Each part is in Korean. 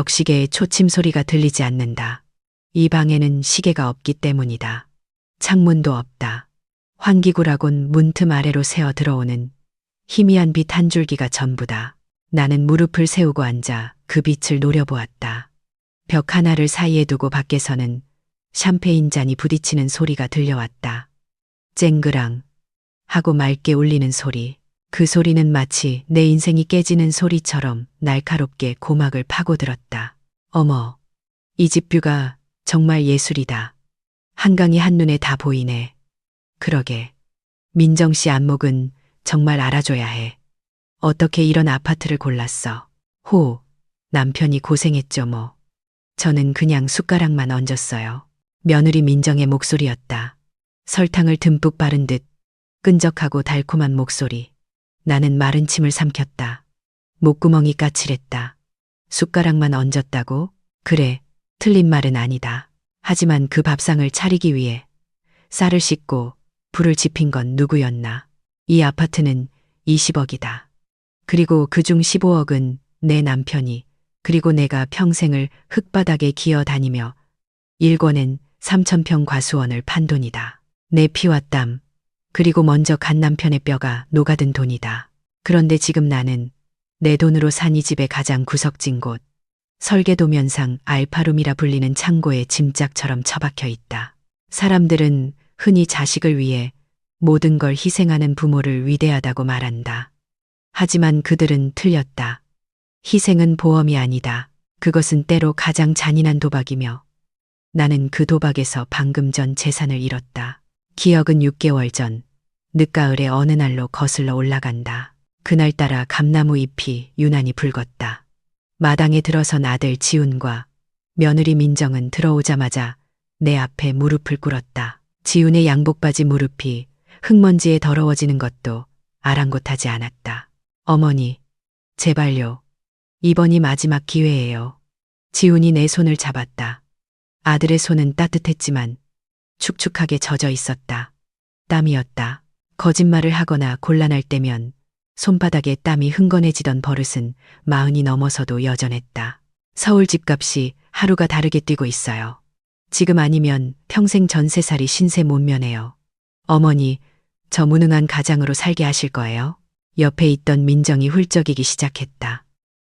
벽시계의 초침 소리가 들리지 않는다. 이 방에는 시계가 없기 때문이다. 창문도 없다. 환기구라곤 문틈 아래로 새어 들어오는 희미한 빛 한 줄기가 전부다. 나는 무릎을 세우고 앉아 그 빛을 노려보았다. 벽 하나를 사이에 두고 밖에서는 샴페인 잔이 부딪히는 소리가 들려왔다. 쨍그랑 하고 맑게 울리는 소리. 그 소리는 마치 내 인생이 깨지는 소리처럼 날카롭게 고막을 파고들었다. 어머, 이 집 뷰가 정말 예술이다. 한강이 한눈에 다 보이네. 그러게. 민정 씨 안목은 정말 알아줘야 해. 어떻게 이런 아파트를 골랐어? 호, 남편이 고생했죠 뭐. 저는 그냥 숟가락만 얹었어요. 며느리 민정의 목소리였다. 설탕을 듬뿍 바른 듯 끈적하고 달콤한 목소리. 나는 마른 침을 삼켰다. 목구멍이 까칠했다. 숟가락만 얹었다고? 그래, 틀린 말은 아니다. 하지만 그 밥상을 차리기 위해 쌀을 씻고 불을 지핀 건 누구였나? 이 아파트는 20억이다. 그리고 그중 15억은 내 남편이, 그리고 내가 평생을 흙바닥에 기어 다니며 일궈낸 3,000평 과수원을 판 돈이다. 내 피와 땀, 그리고 먼저 간 남편의 뼈가 녹아든 돈이다. 그런데 지금 나는 내 돈으로 산 이 집의 가장 구석진 곳, 설계도면상 알파룸이라 불리는 창고에 짐짝처럼 처박혀 있다. 사람들은 흔히 자식을 위해 모든 걸 희생하는 부모를 위대하다고 말한다. 하지만 그들은 틀렸다. 희생은 보험이 아니다. 그것은 때로 가장 잔인한 도박이며 나는 그 도박에서 방금 전 재산을 잃었다. 기억은 6개월 전 늦가을의 어느 날로 거슬러 올라간다. 그날따라 감나무 잎이 유난히 붉었다. 마당에 들어선 아들 지훈과 며느리 민정은 들어오자마자 내 앞에 무릎을 꿇었다. 지훈의 양복바지 무릎이 흙먼지에 더러워지는 것도 아랑곳하지 않았다. 어머니, 제발요. 이번이 마지막 기회예요. 지훈이 내 손을 잡았다. 아들의 손은 따뜻했지만 축축하게 젖어 있었다. 땀이었다. 거짓말을 하거나 곤란할 때면 손바닥에 땀이 흥건해지던 버릇은 40이 넘어서도 여전했다. 서울 집값이 하루가 다르게 뛰고 있어요. 지금 아니면 평생 전세살이 신세 못 면해요. 어머니, 저 무능한 가장으로 살게 하실 거예요? 옆에 있던 민정이 훌쩍이기 시작했다.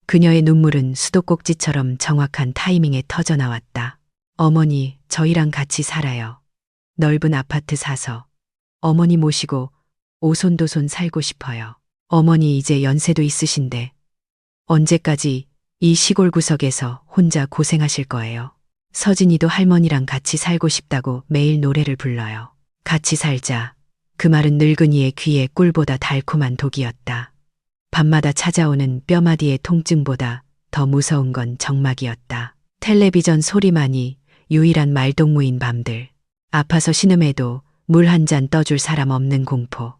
그녀의 눈물은 수도꼭지처럼 정확한 타이밍에 터져나왔다. 어머니, 저희랑 같이 살아요. 넓은 아파트 사서 어머니 모시고 오손도손 살고 싶어요. 어머니 이제 연세도 있으신데 언제까지 이 시골 구석에서 혼자 고생하실 거예요? 서진이도 할머니랑 같이 살고 싶다고 매일 노래를 불러요. 같이 살자. 그 말은 늙은이의 귀에 꿀보다 달콤한 독이었다. 밤마다 찾아오는 뼈마디의 통증보다 더 무서운 건 정막이었다. 텔레비전 소리만이 유일한 말동무인 밤들. 아파서 신음해도 물 한 잔 떠줄 사람 없는 공포.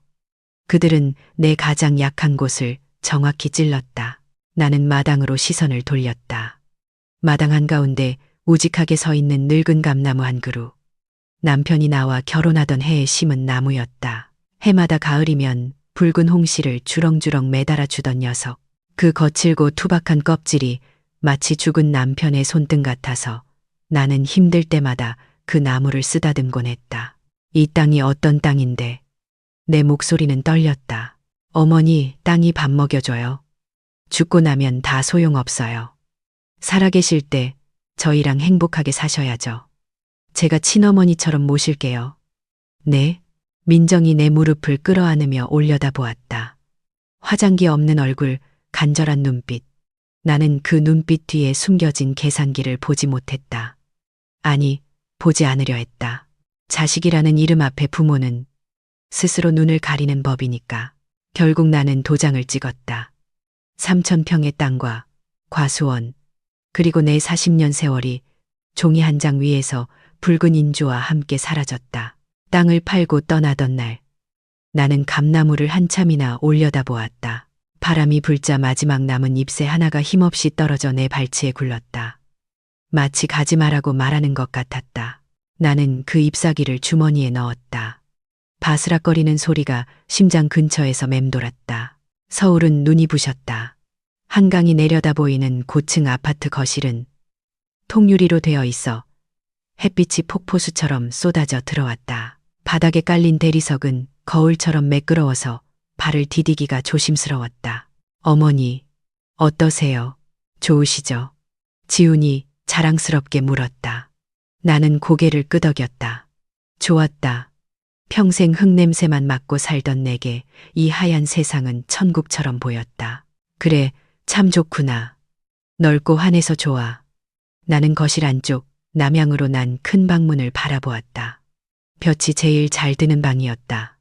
그들은 내 가장 약한 곳을 정확히 찔렀다. 나는 마당으로 시선을 돌렸다. 마당 한가운데 우직하게 서 있는 늙은 감나무 한 그루. 남편이 나와 결혼하던 해에 심은 나무였다. 해마다 가을이면 붉은 홍시를 주렁주렁 매달아 주던 녀석. 그 거칠고 투박한 껍질이 마치 죽은 남편의 손등 같아서 나는 힘들 때마다 그 나무를 쓰다듬곤 했다. 이 땅이 어떤 땅인데. 내 목소리는 떨렸다. 어머니, 땅이 밥 먹여줘요. 죽고 나면 다 소용없어요. 살아계실 때 저희랑 행복하게 사셔야죠. 제가 친어머니처럼 모실게요. 네? 민정이 내 무릎을 끌어안으며 올려다보았다. 화장기 없는 얼굴, 간절한 눈빛. 나는 그 눈빛 뒤에 숨겨진 계산기를 보지 못했다. 아니, 보지 않으려 했다. 자식이라는 이름 앞에 부모는 스스로 눈을 가리는 법이니까. 결국 나는 도장을 찍었다. 3,000평의 땅과 과수원, 그리고 내 40년 세월이 종이 한 장 위에서 붉은 인주와 함께 사라졌다. 땅을 팔고 떠나던 날, 나는 감나무를 한참이나 올려다보았다. 바람이 불자 마지막 남은 잎새 하나가 힘없이 떨어져 내 발치에 굴렀다. 마치 가지 마라고 말하는 것 같았다. 나는 그 잎사귀를 주머니에 넣었다. 바스락거리는 소리가 심장 근처에서 맴돌았다. 서울은 눈이 부셨다. 한강이 내려다 보이는 고층 아파트 거실은 통유리로 되어 있어 햇빛이 폭포수처럼 쏟아져 들어왔다. 바닥에 깔린 대리석은 거울처럼 매끄러워서 발을 디디기가 조심스러웠다. 어머니, 어떠세요? 좋으시죠? 지훈이 자랑스럽게 물었다. 나는 고개를 끄덕였다. 좋았다. 평생 흙냄새만 맡고 살던 내게 이 하얀 세상은 천국처럼 보였다. 그래, 참 좋구나. 넓고 환해서 좋아. 나는 거실 안쪽 남향으로 난 큰 방문을 바라보았다. 볕이 제일 잘 드는 방이었다.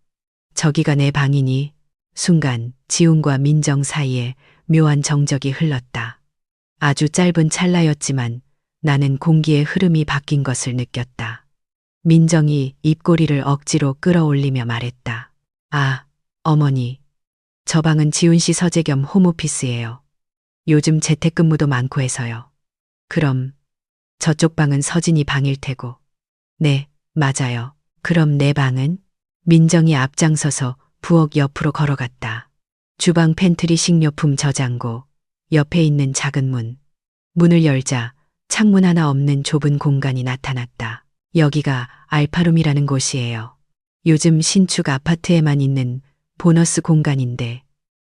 저기가 내 방이니? 순간 지훈과 민정 사이에 묘한 정적이 흘렀다. 아주 짧은 찰나였지만 나는 공기의 흐름이 바뀐 것을 느꼈다. 민정이 입꼬리를 억지로 끌어올리며 말했다. 아, 어머니. 저 방은 지훈 씨 서재 겸 홈오피스예요. 요즘 재택근무도 많고 해서요. 그럼 저쪽 방은 서진이 방일 테고. 네, 맞아요. 그럼 내 방은? 민정이 앞장서서 부엌 옆으로 걸어갔다. 주방 팬트리 식료품 저장고, 옆에 있는 작은 문. 문을 열자 창문 하나 없는 좁은 공간이 나타났다. 여기가 알파룸이라는 곳이에요. 요즘 신축 아파트에만 있는 보너스 공간인데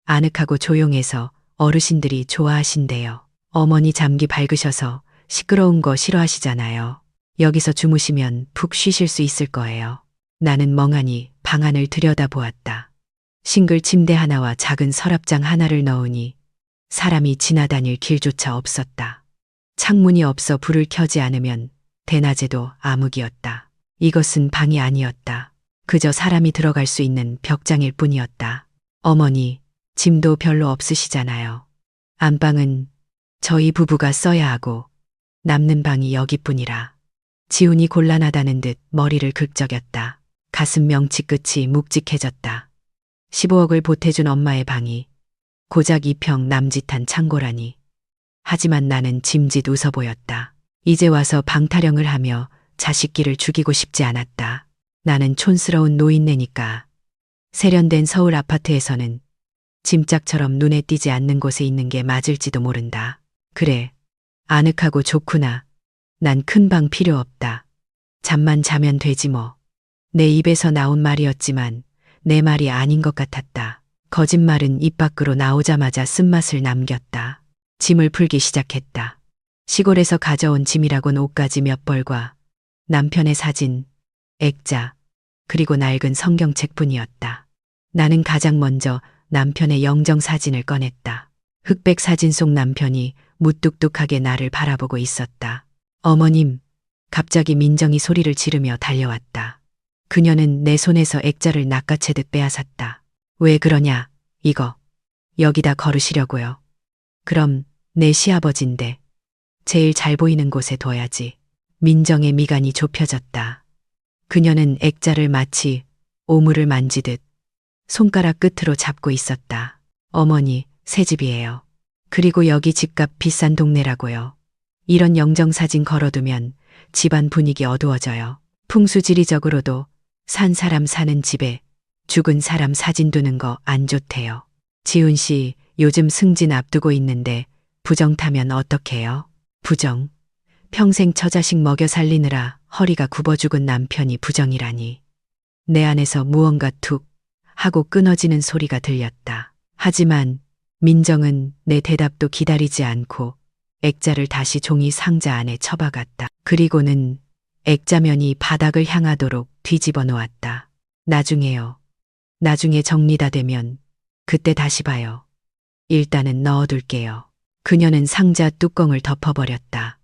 아늑하고 조용해서 어르신들이 좋아하신대요. 어머니 잠기 밝으셔서 시끄러운 거 싫어하시잖아요. 여기서 주무시면 푹 쉬실 수 있을 거예요. 나는 멍하니 방 안을 들여다보았다. 싱글 침대 하나와 작은 서랍장 하나를 넣으니 사람이 지나다닐 길조차 없었다. 창문이 없어 불을 켜지 않으면 대낮에도 암흑이었다. 이것은 방이 아니었다. 그저 사람이 들어갈 수 있는 벽장일 뿐이었다. 어머니, 짐도 별로 없으시잖아요. 안방은 저희 부부가 써야 하고 남는 방이 여기뿐이라. 지훈이 곤란하다는 듯 머리를 긁적였다. 가슴 명치 끝이 묵직해졌다. 15억을 보태준 엄마의 방이 고작 2평 남짓한 창고라니. 하지만 나는 짐짓 웃어 보였다. 이제 와서 방타령을 하며 자식끼를 죽이고 싶지 않았다. 나는 촌스러운 노인네니까. 세련된 서울 아파트에서는 짐짝처럼 눈에 띄지 않는 곳에 있는 게 맞을지도 모른다. 그래, 아늑하고 좋구나. 난 큰 방 필요 없다. 잠만 자면 되지 뭐. 내 입에서 나온 말이었지만 내 말이 아닌 것 같았다. 거짓말은 입 밖으로 나오자마자 쓴맛을 남겼다. 짐을 풀기 시작했다. 시골에서 가져온 짐이라곤 옷가지 몇 벌과 남편의 사진, 액자, 그리고 낡은 성경책뿐이었다. 나는 가장 먼저 남편의 영정 사진을 꺼냈다. 흑백 사진 속 남편이 무뚝뚝하게 나를 바라보고 있었다. 어머님, 갑자기 민정이 소리를 지르며 달려왔다. 그녀는 내 손에서 액자를 낚아채듯 빼앗았다. 왜 그러냐, 이거. 여기다 걸으시려고요. 그럼 내 시아버지인데 제일 잘 보이는 곳에 둬야지. 민정의 미간이 좁혀졌다. 그녀는 액자를 마치 오물을 만지듯 손가락 끝으로 잡고 있었다. 어머니, 새 집이에요. 그리고 여기 집값 비싼 동네라고요. 이런 영정사진 걸어두면 집안 분위기 어두워져요. 풍수지리적으로도 산 사람 사는 집에 죽은 사람 사진 두는 거 안 좋대요. 지훈 씨 요즘 승진 앞두고 있는데 부정 타면 어떡해요? 부정? 평생 처자식 먹여 살리느라 허리가 굽어 죽은 남편이 부정이라니. 내 안에서 무언가 툭 하고 끊어지는 소리가 들렸다. 하지만 민정은 내 대답도 기다리지 않고 액자를 다시 종이 상자 안에 처박았다. 그리고는 액자면이 바닥을 향하도록 뒤집어 놓았다. 나중에요. 나중에 정리 다 되면 그때 다시 봐요. 일단은 넣어둘게요. 그녀는 상자 뚜껑을 덮어버렸다.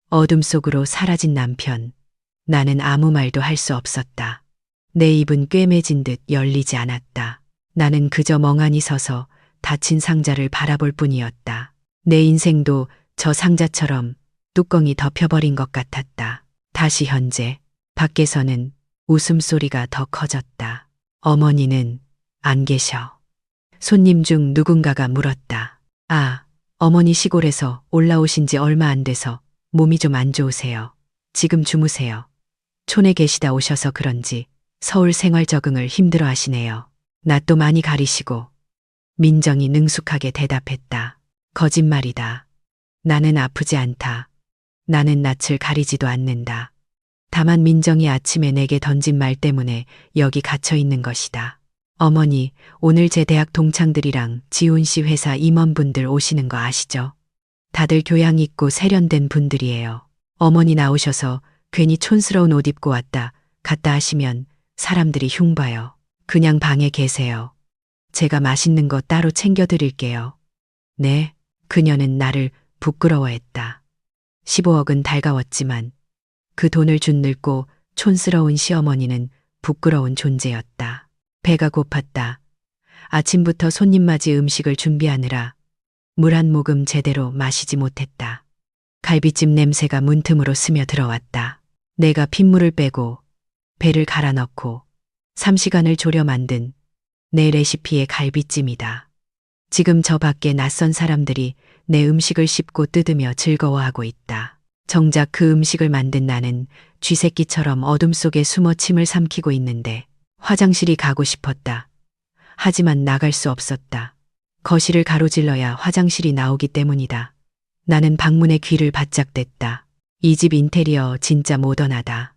어둠 속으로 사라진 남편. 나는 아무 말도 할 수 없었다. 내 입은 꿰매진 듯 열리지 않았다. 나는 그저 멍하니 서서 닫힌 상자를 바라볼 뿐이었다. 내 인생도 저 상자처럼 뚜껑이 덮여버린 것 같았다. 다시 현재, 밖에서는 웃음소리가 더 커졌다. 어머니는 안 계셔. 손님 중 누군가가 물었다. 아, 어머니 시골에서 올라오신 지 얼마 안 돼서 몸이 좀 안 좋으세요. 지금 주무세요. 촌에 계시다 오셔서 그런지 서울 생활 적응을 힘들어 하시네요. 낯도 많이 가리시고. 민정이 능숙하게 대답했다. 거짓말이다. 나는 아프지 않다. 나는 낯을 가리지도 않는다. 다만 민정이 아침에 내게 던진 말 때문에 여기 갇혀 있는 것이다. 어머니, 오늘 제 대학 동창들이랑 지훈 씨 회사 임원분들 오시는 거 아시죠? 다들 교양 있고 세련된 분들이에요. 어머니 나오셔서 괜히 촌스러운 옷 입고 왔다 갔다 하시면 사람들이 흉봐요. 그냥 방에 계세요. 제가 맛있는 거 따로 챙겨 드릴게요. 네, 그녀는 나를 부끄러워했다. 15억은 달가웠지만 그 돈을 준 늙고 촌스러운 시어머니는 부끄러운 존재였다. 배가 고팠다. 아침부터 손님 맞이 음식을 준비하느라 물 한 모금 제대로 마시지 못했다. 갈비찜 냄새가 문틈으로 스며들어왔다. 내가 핏물을 빼고 배를 갈아 넣고 3시간을 졸여 만든 내 레시피의 갈비찜이다. 지금 저 밖에 낯선 사람들이 내 음식을 씹고 뜯으며 즐거워하고 있다. 정작 그 음식을 만든 나는 쥐새끼처럼 어둠 속에 숨어 침을 삼키고 있는데 화장실이 가고 싶었다. 하지만 나갈 수 없었다. 거실을 가로질러야 화장실이 나오기 때문이다. 나는 방문에 귀를 바짝 댔다. 이 집 인테리어 진짜 모던하다.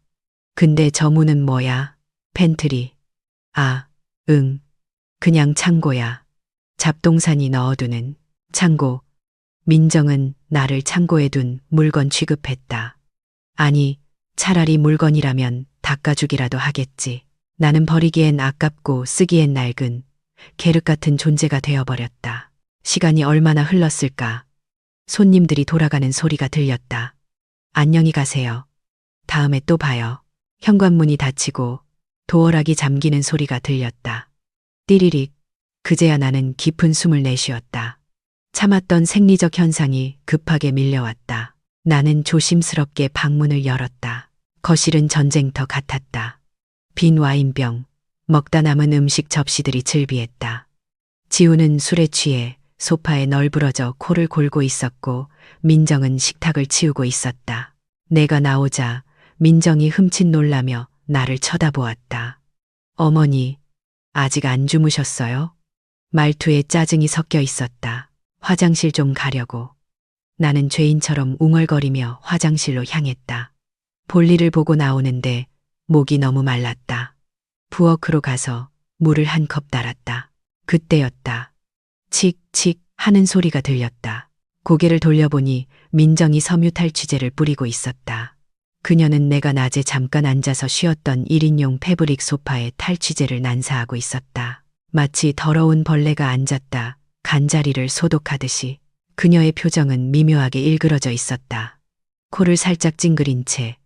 근데 저 문은 뭐야? 팬트리. 아, 응. 그냥 창고야. 잡동사니 넣어두는 창고. 민정은 나를 창고에 둔 물건 취급했다. 아니, 차라리 물건이라면 닦아주기라도 하겠지. 나는 버리기엔 아깝고 쓰기엔 낡은 계륵 같은 존재가 되어버렸다. 시간이 얼마나 흘렀을까? 손님들이 돌아가는 소리가 들렸다. 안녕히 가세요. 다음에 또 봐요. 현관문이 닫히고 도어락이 잠기는 소리가 들렸다. 띠리릭. 그제야 나는 깊은 숨을 내쉬었다. 참았던 생리적 현상이 급하게 밀려왔다. 나는 조심스럽게 방문을 열었다. 거실은 전쟁터 같았다. 빈 와인병, 먹다 남은 음식 접시들이 즐비했다. 지우는 술에 취해 소파에 널브러져 코를 골고 있었고 민정은 식탁을 치우고 있었다. 내가 나오자 민정이 흠칫 놀라며 나를 쳐다보았다. 어머니, 아직 안 주무셨어요? 말투에 짜증이 섞여 있었다. 화장실 좀 가려고. 나는 죄인처럼 웅얼거리며 화장실로 향했다. 볼일을 보고 나오는데 목이 너무 말랐다. 부엌으로 가서 물을 한 컵 따랐다. 그때였다. 칙칙 하는 소리가 들렸다. 고개를 돌려보니 민정이 섬유 탈취제를 뿌리고 있었다. 그녀는 내가 낮에 잠깐 앉아서 쉬었던 1인용 패브릭 소파에 탈취제를 난사하고 있었다. 마치 더러운 벌레가 앉았다 간자리를 소독하듯이. 그녀의 표정은 미묘하게 일그러져 있었다. 코를 살짝 찡그린 채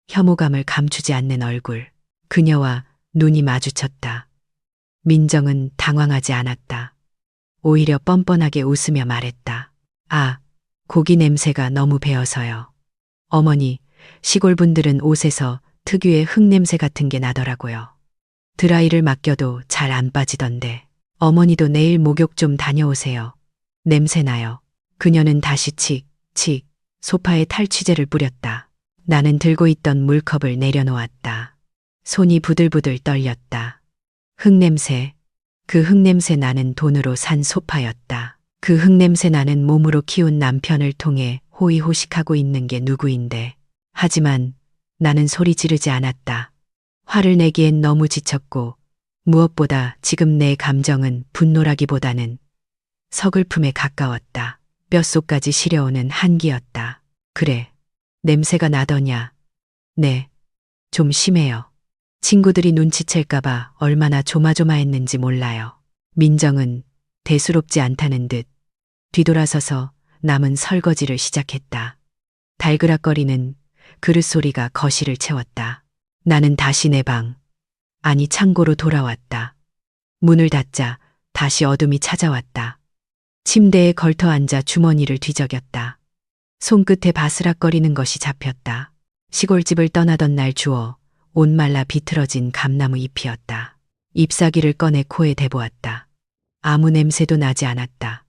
혐오감을 감추지 않는 얼굴. 그녀와 눈이 마주쳤다. 민정은 당황하지 않았다. 오히려 뻔뻔하게 웃으며 말했다. 아, 고기 냄새가 너무 배어서요. 어머니, 시골 분들은 옷에서 특유의 흙냄새 같은 게 나더라고요. 드라이를 맡겨도 잘 안 빠지던데. 어머니도 내일 목욕 좀 다녀오세요. 냄새 나요. 그녀는 다시 칙칙 소파에 탈취제를 뿌렸다. 나는 들고 있던 물컵을 내려놓았다. 손이 부들부들 떨렸다. 흙냄새. 그 흙냄새 나는 돈으로 산 소파였다. 그 흙냄새 나는 몸으로 키운 남편을 통해 호의호식하고 있는 게 누구인데. 하지만 나는 소리 지르지 않았다. 화를 내기엔 너무 지쳤고 무엇보다 지금 내 감정은 분노라기보다는 서글픔에 가까웠다. 뼛속까지 시려오는 한기였다. 그래, 냄새가 나더냐. 네, 좀 심해요. 친구들이 눈치챌까봐 얼마나 조마조마했는지 몰라요. 민정은 대수롭지 않다는 듯 뒤돌아서서 남은 설거지를 시작했다. 달그락거리는 그릇 소리가 거실을 채웠다. 나는 다시 내 방, 아니 창고로 돌아왔다. 문을 닫자 다시 어둠이 찾아왔다. 침대에 걸터 앉아 주머니를 뒤적였다. 손끝에 바스락거리는 것이 잡혔다. 시골집을 떠나던 날 주워 옷 말라 비틀어진 감나무 잎이었다. 잎사귀를 꺼내 코에 대보았다. 아무 냄새도 나지 않았다.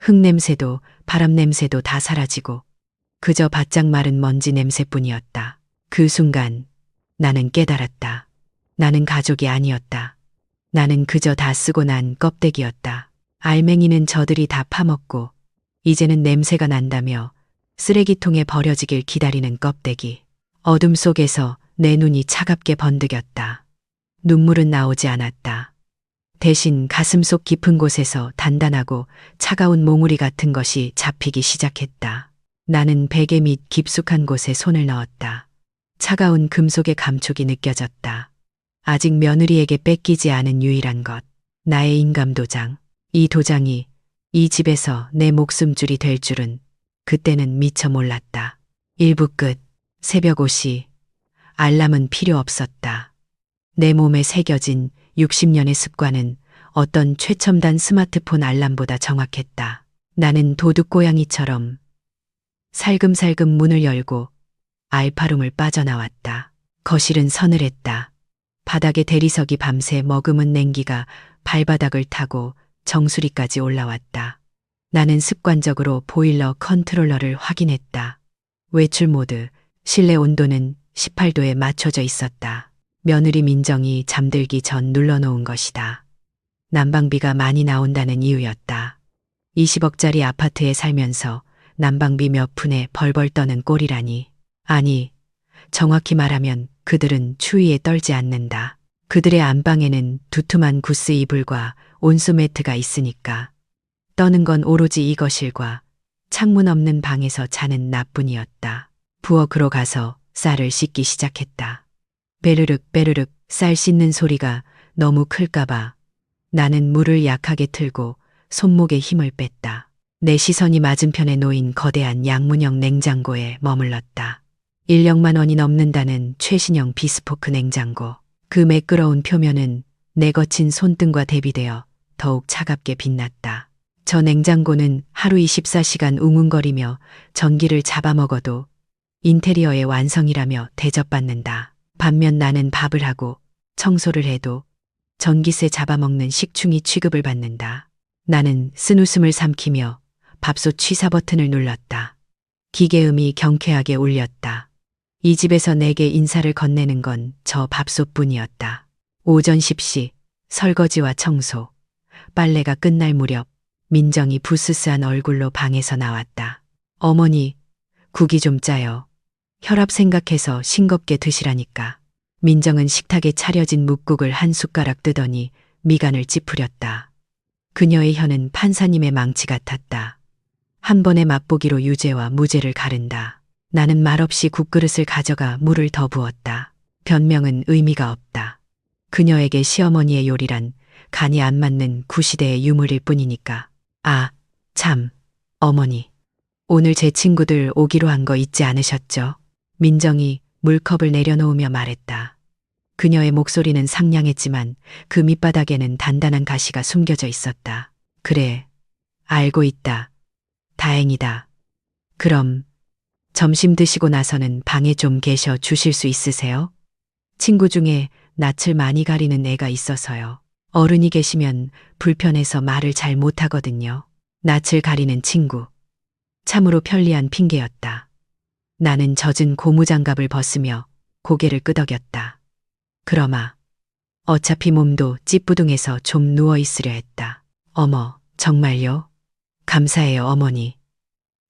흙 냄새도 바람 냄새도 다 사라지고 그저 바짝 마른 먼지 냄새뿐이었다. 그 순간 나는 깨달았다. 나는 가족이 아니었다. 나는 그저 다 쓰고 난 껍데기였다. 알맹이는 저들이 다 파먹고 이제는 냄새가 난다며 쓰레기통에 버려지길 기다리는 껍데기. 어둠 속에서 내 눈이 차갑게 번득였다. 눈물은 나오지 않았다. 대신 가슴속 깊은 곳에서 단단하고 차가운 몽우리 같은 것이 잡히기 시작했다. 나는 베개 밑 깊숙한 곳에 손을 넣었다. 차가운 금속의 감촉이 느껴졌다. 아직 며느리에게 뺏기지 않은 유일한 것. 나의 인감도장. 이 도장이 이 집에서 내 목숨줄이 될 줄은 그때는 미처 몰랐다. 1부 끝. 새벽 5시. 알람은 필요 없었다. 내 몸에 새겨진 60년의 습관은 어떤 최첨단 스마트폰 알람보다 정확했다. 나는 도둑고양이처럼 살금살금 문을 열고 알파룸을 빠져나왔다. 거실은 서늘했다. 바닥에 대리석이 밤새 머금은 냉기가 발바닥을 타고 정수리까지 올라왔다. 나는 습관적으로 보일러 컨트롤러를 확인했다. 외출 모드, 실내 온도는 18도에 맞춰져 있었다. 며느리 민정이 잠들기 전 눌러놓은 것이다. 난방비가 많이 나온다는 이유였다. 20억짜리 아파트에 살면서 난방비 몇 푼에 벌벌 떠는 꼴이라니. 아니, 정확히 말하면 그들은 추위에 떨지 않는다. 그들의 안방에는 두툼한 구스 이불과 온수 매트가 있으니까. 떠는 건 오로지 이 거실과 창문 없는 방에서 자는 나뿐이었다. 부엌으로 가서 쌀을 씻기 시작했다. 베르륵 베르륵 쌀 씻는 소리가 너무 클까봐 나는 물을 약하게 틀고 손목에 힘을 뺐다. 내 시선이 맞은편에 놓인 거대한 양문형 냉장고에 머물렀다. 인력만 원이 넘는다는 최신형 비스포크 냉장고. 그 매끄러운 표면은 내 거친 손등과 대비되어 더욱 차갑게 빛났다. 저 냉장고는 하루 24시간 웅웅거리며 전기를 잡아먹어도 인테리어의 완성이라며 대접받는다. 반면 나는 밥을 하고 청소를 해도 전기세 잡아먹는 식충이 취급을 받는다. 나는 쓴웃음을 삼키며 밥솥 취사 버튼을 눌렀다. 기계음이 경쾌하게 울렸다. 이 집에서 내게 인사를 건네는 건 저 밥솥뿐이었다. 오전 10시 설거지와 청소, 빨래가 끝날 무렵 민정이 부스스한 얼굴로 방에서 나왔다. 어머니, 국이 좀 짜요. 혈압 생각해서 싱겁게 드시라니까. 민정은 식탁에 차려진 묵국을 한 숟가락 뜨더니 미간을 찌푸렸다. 그녀의 혀는 판사님의 망치 같았다. 한 번의 맛보기로 유죄와 무죄를 가른다. 나는 말없이 국그릇을 가져가 물을 더 부었다. 변명은 의미가 없다. 그녀에게 시어머니의 요리란 간이 안 맞는 구시대의 유물일 뿐이니까. 아, 참, 어머니. 오늘 제 친구들 오기로 한 거 잊지 않으셨죠? 민정이 물컵을 내려놓으며 말했다. 그녀의 목소리는 상냥했지만 그 밑바닥에는 단단한 가시가 숨겨져 있었다. 그래, 알고 있다. 다행이다. 그럼 점심 드시고 나서는 방에 좀 계셔 주실 수 있으세요? 친구 중에 낯을 많이 가리는 애가 있어서요. 어른이 계시면 불편해서 말을 잘 못하거든요. 낯을 가리는 친구. 참으로 편리한 핑계였다. 나는 젖은 고무장갑을 벗으며 고개를 끄덕였다. 그러마 어차피 몸도 찌뿌둥해서 좀 누워있으려 했다. 어머, 정말요? 감사해요, 어머니.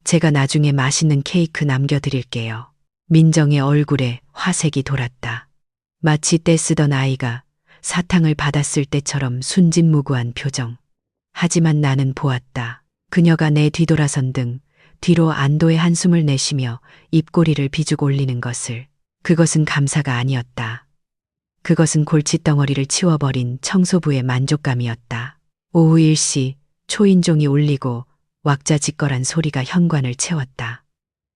제가 나중에 맛있는 케이크 남겨드릴게요. 민정의 얼굴에 화색이 돌았다. 마치 떼쓰던 아이가 사탕을 받았을 때처럼 순진무구한 표정. 하지만 나는 보았다. 그녀가 내 뒤돌아선 등 뒤로 안도의 한숨을 내쉬며 입꼬리를 비죽 올리는 것을. 그것은 감사가 아니었다. 그것은 골칫덩어리를 치워버린 청소부의 만족감이었다. 오후 1시 초인종이 울리고 왁자지껄한 소리가 현관을 채웠다.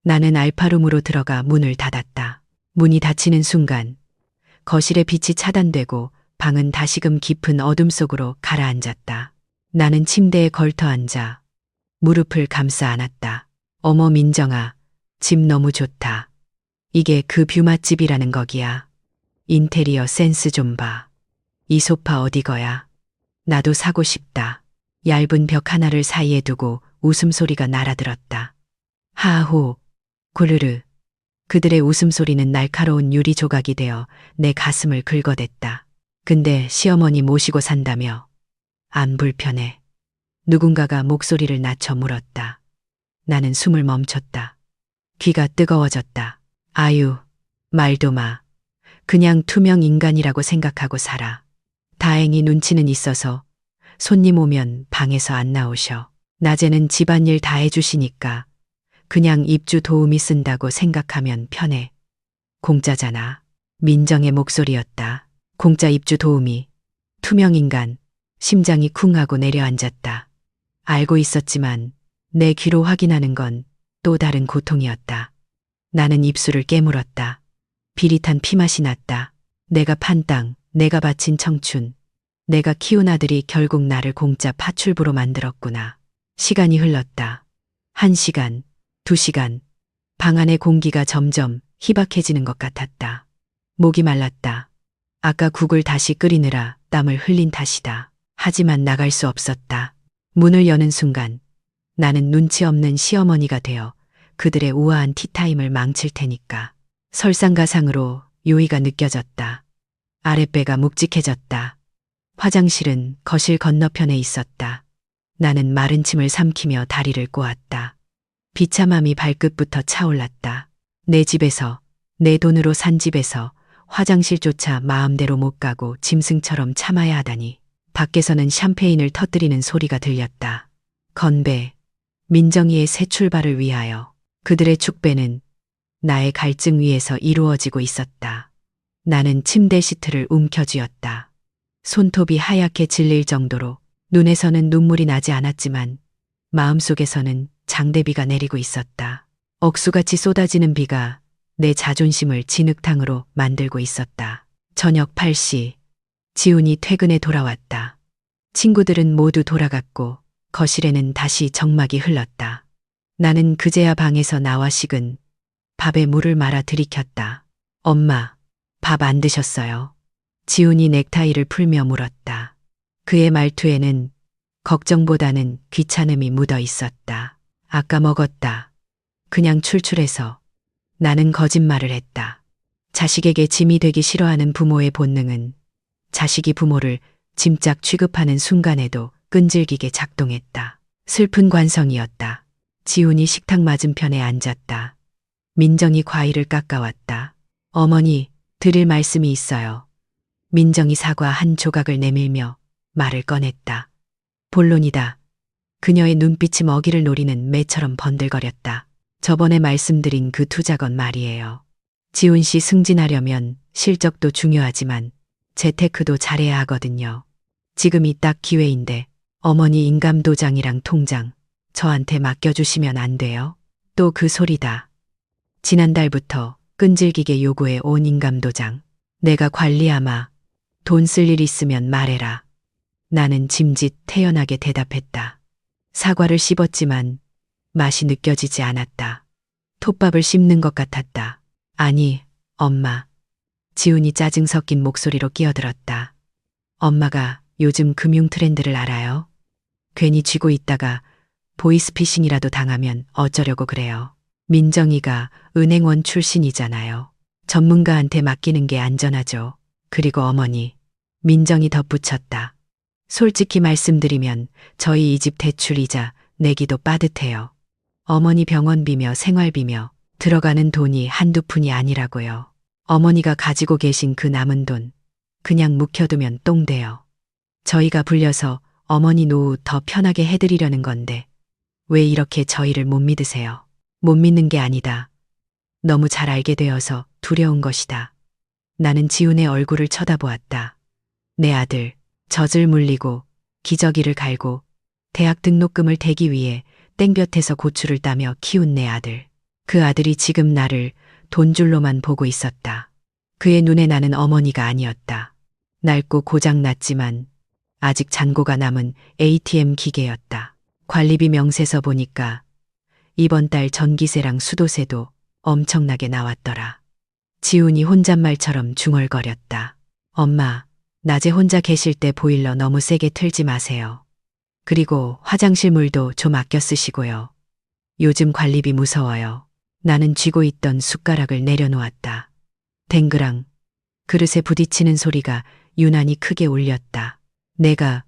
나는 알파룸으로 들어가 문을 닫았다. 문이 닫히는 순간 거실의 빛이 차단되고 방은 다시금 깊은 어둠 속으로 가라앉았다. 나는 침대에 걸터 앉아 무릎을 감싸 안았다. 어머 민정아, 집 너무 좋다. 이게 그 뷰 맛집이라는 거기야. 인테리어 센스 좀 봐. 이 소파 어디 거야? 나도 사고 싶다. 얇은 벽 하나를 사이에 두고 웃음소리가 날아들었다. 하호, 고르르. 그들의 웃음소리는 날카로운 유리 조각이 되어 내 가슴을 긁어댔다. 근데 시어머니 모시고 산다며? 안 불편해. 누군가가 목소리를 낮춰 물었다. 나는 숨을 멈췄다. 귀가 뜨거워졌다. 아유, 말도 마. 그냥 투명 인간이라고 생각하고 살아. 다행히 눈치는 있어서 손님 오면 방에서 안 나오셔. 낮에는 집안일 다 해주시니까 그냥 입주 도우미 쓴다고 생각하면 편해. 공짜잖아. 민정의 목소리였다. 공짜 입주 도우미. 투명 인간. 심장이 쿵 하고 내려앉았다. 알고 있었지만 내 귀로 확인하는 건 또 다른 고통이었다. 나는 입술을 깨물었다. 비릿한 피맛이 났다. 내가 판 땅, 내가 바친 청춘, 내가 키운 아들이 결국 나를 공짜 파출부로 만들었구나. 시간이 흘렀다. 1시간, 2시간. 방 안의 공기가 점점 희박해지는 것 같았다. 목이 말랐다. 아까 국을 다시 끓이느라 땀을 흘린 탓이다. 하지만 나갈 수 없었다. 문을 여는 순간 나는 눈치 없는 시어머니가 되어 그들의 우아한 티타임을 망칠 테니까. 설상가상으로 요의가 느껴졌다. 아랫배가 묵직해졌다. 화장실은 거실 건너편에 있었다. 나는 마른 침을 삼키며 다리를 꼬았다. 비참함이 발끝부터 차올랐다. 내 집에서, 내 돈으로 산 집에서 화장실조차 마음대로 못 가고 짐승처럼 참아야 하다니. 밖에서는 샴페인을 터뜨리는 소리가 들렸다. 건배, 민정이의 새 출발을 위하여. 그들의 축배는 나의 갈증 위에서 이루어지고 있었다. 나는 침대 시트를 움켜쥐었다. 손톱이 하얗게 질릴 정도로. 눈에서는 눈물이 나지 않았지만 마음속에서는 장대비가 내리고 있었다. 억수같이 쏟아지는 비가 내 자존심을 진흙탕으로 만들고 있었다. 저녁 8시, 지훈이 퇴근해 돌아왔다. 친구들은 모두 돌아갔고 거실에는 다시 정막이 흘렀다. 나는 그제야 방에서 나와 식은 밥에 물을 말아 들이켰다. 엄마, 밥 안 드셨어요? 지훈이 넥타이를 풀며 물었다. 그의 말투에는 걱정보다는 귀찮음이 묻어 있었다. 아까 먹었다. 그냥 출출해서. 나는 거짓말을 했다. 자식에게 짐이 되기 싫어하는 부모의 본능은 자식이 부모를 짐짝 취급하는 순간에도 끈질기게 작동했다. 슬픈 관성이었다. 지훈이 식탁 맞은편에 앉았다. 민정이 과일을 깎아왔다. 어머니, 드릴 말씀이 있어요. 민정이 사과 한 조각을 내밀며 말을 꺼냈다. 본론이다. 그녀의 눈빛이 먹이를 노리는 매처럼 번들거렸다. 저번에 말씀드린 그 투자건 말이에요. 지훈 씨 승진하려면 실적도 중요하지만 재테크도 잘해야 하거든요. 지금이 딱 기회인데 어머니 인감도장이랑 통장 저한테 맡겨주시면 안 돼요? 또 그 소리다. 지난달부터 끈질기게 요구해 온 인감도장. 내가 관리하마. 돈 쓸 일 있으면 말해라. 나는 짐짓 태연하게 대답했다. 사과를 씹었지만 맛이 느껴지지 않았다. 톱밥을 씹는 것 같았다. 아니, 엄마. 지훈이 짜증 섞인 목소리로 끼어들었다. 엄마가 요즘 금융 트렌드를 알아요? 괜히 쥐고 있다가 보이스피싱이라도 당하면 어쩌려고 그래요. 민정이가 은행원 출신이잖아요. 전문가한테 맡기는 게 안전하죠. 그리고 어머니. 민정이 덧붙였다. 솔직히 말씀드리면 저희 이 집 대출이자 내기도 빠듯해요. 어머니 병원비며 생활비며 들어가는 돈이 한두 푼이 아니라고요. 어머니가 가지고 계신 그 남은 돈 그냥 묵혀두면 똥 돼요. 저희가 불려서 어머니 노후 더 편하게 해드리려는 건데 왜 이렇게 저희를 못 믿으세요? 못 믿는 게 아니다. 너무 잘 알게 되어서 두려운 것이다. 나는 지훈의 얼굴을 쳐다보았다. 내 아들, 젖을 물리고 기저귀를 갈고 대학 등록금을 대기 위해 땡볕에서 고추를 따며 키운 내 아들. 그 아들이 지금 나를 돈줄로만 보고 있었다. 그의 눈에 나는 어머니가 아니었다. 낡고 고장났지만 아직 잔고가 남은 ATM 기계였다. 관리비 명세서 보니까 이번 달 전기세랑 수도세도 엄청나게 나왔더라. 지훈이 혼잣말처럼 중얼거렸다. 엄마, 낮에 혼자 계실 때 보일러 너무 세게 틀지 마세요. 그리고 화장실 물도 좀 아껴 쓰시고요. 요즘 관리비 무서워요. 나는 쥐고 있던 숟가락을 내려놓았다. 댕그랑 그릇에 부딪히는 소리가 유난히 크게 울렸다. 내가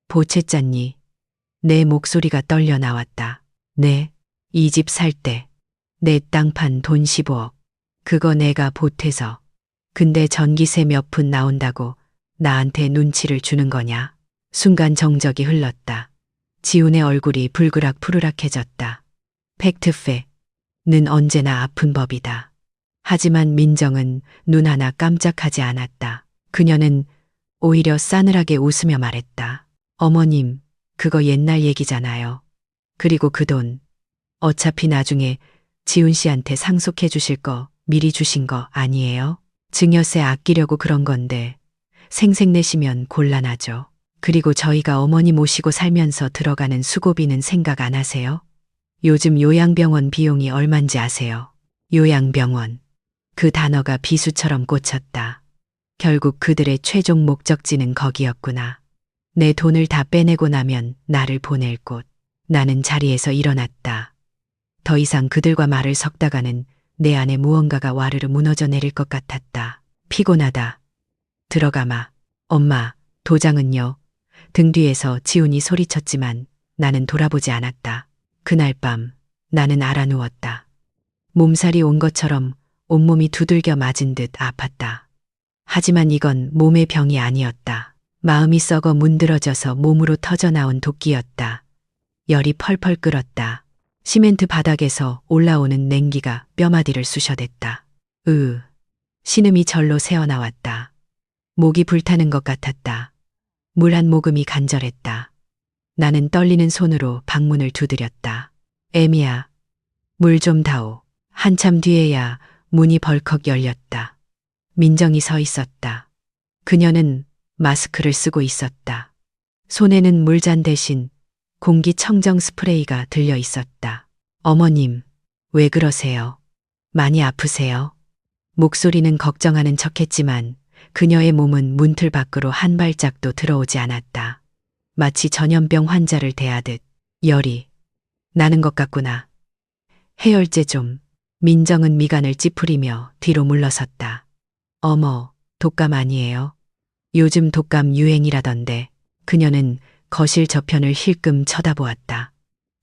보채 짰니? 내 목소리가 떨려 나왔다. 네. 이 집 살 때 내 땅판 돈 15억. 그거 내가 보태서. 근데 전기세 몇 푼 나온다고 나한테 눈치를 주는 거냐? 순간 정적이 흘렀다. 지훈의 얼굴이 불그락 푸르락해졌다. 팩트팩는 언제나 아픈 법이다. 하지만 민정은 눈 하나 깜짝하지 않았다. 그녀는 오히려 싸늘하게 웃으며 말했다. 어머님, 그거 옛날 얘기잖아요. 그리고 그 돈, 어차피 나중에 지훈 씨한테 상속해 주실 거 미리 주신 거 아니에요? 증여세 아끼려고 그런 건데 생색내시면 곤란하죠. 그리고 저희가 어머니 모시고 살면서 들어가는 수고비는 생각 안 하세요? 요즘 요양병원 비용이 얼만지 아세요? 요양병원. 그 단어가 비수처럼 꽂혔다. 결국 그들의 최종 목적지는 거기였구나. 내 돈을 다 빼내고 나면 나를 보낼 곳. 나는 자리에서 일어났다. 더 이상 그들과 말을 섞다가는 내 안에 무언가가 와르르 무너져 내릴 것 같았다. 피곤하다. 들어가마. 엄마, 도장은요? 등 뒤에서 지훈이 소리쳤지만 나는 돌아보지 않았다. 그날 밤 나는 알아누웠다. 몸살이 온 것처럼 온몸이 두들겨 맞은 듯 아팠다. 하지만 이건 몸의 병이 아니었다. 마음이 썩어 문드러져서 몸으로 터져나온 도끼였다. 열이 펄펄 끓었다. 시멘트 바닥에서 올라오는 냉기가 뼈마디를 쑤셔댔다. 신음이 절로 새어나왔다. 목이 불타는 것 같았다. 물 한 모금이 간절했다. 나는 떨리는 손으로 방문을 두드렸다. 애미야, 물 좀 다오. 한참 뒤에야 문이 벌컥 열렸다. 민정이 서 있었다. 그녀는 마스크를 쓰고 있었다. 손에는 물잔 대신 공기청정 스프레이가 들려 있었다. 어머님, 왜 그러세요? 많이 아프세요? 목소리는 걱정하는 척했지만 그녀의 몸은 문틀 밖으로 한 발짝도 들어오지 않았다. 마치 전염병 환자를 대하듯 열이 나는 것 같구나. 해열제 좀. 민정은 미간을 찌푸리며 뒤로 물러섰다. 어머, 독감 아니에요? 요즘 독감 유행이라던데. 그녀는 거실 저편을 힐끔 쳐다보았다.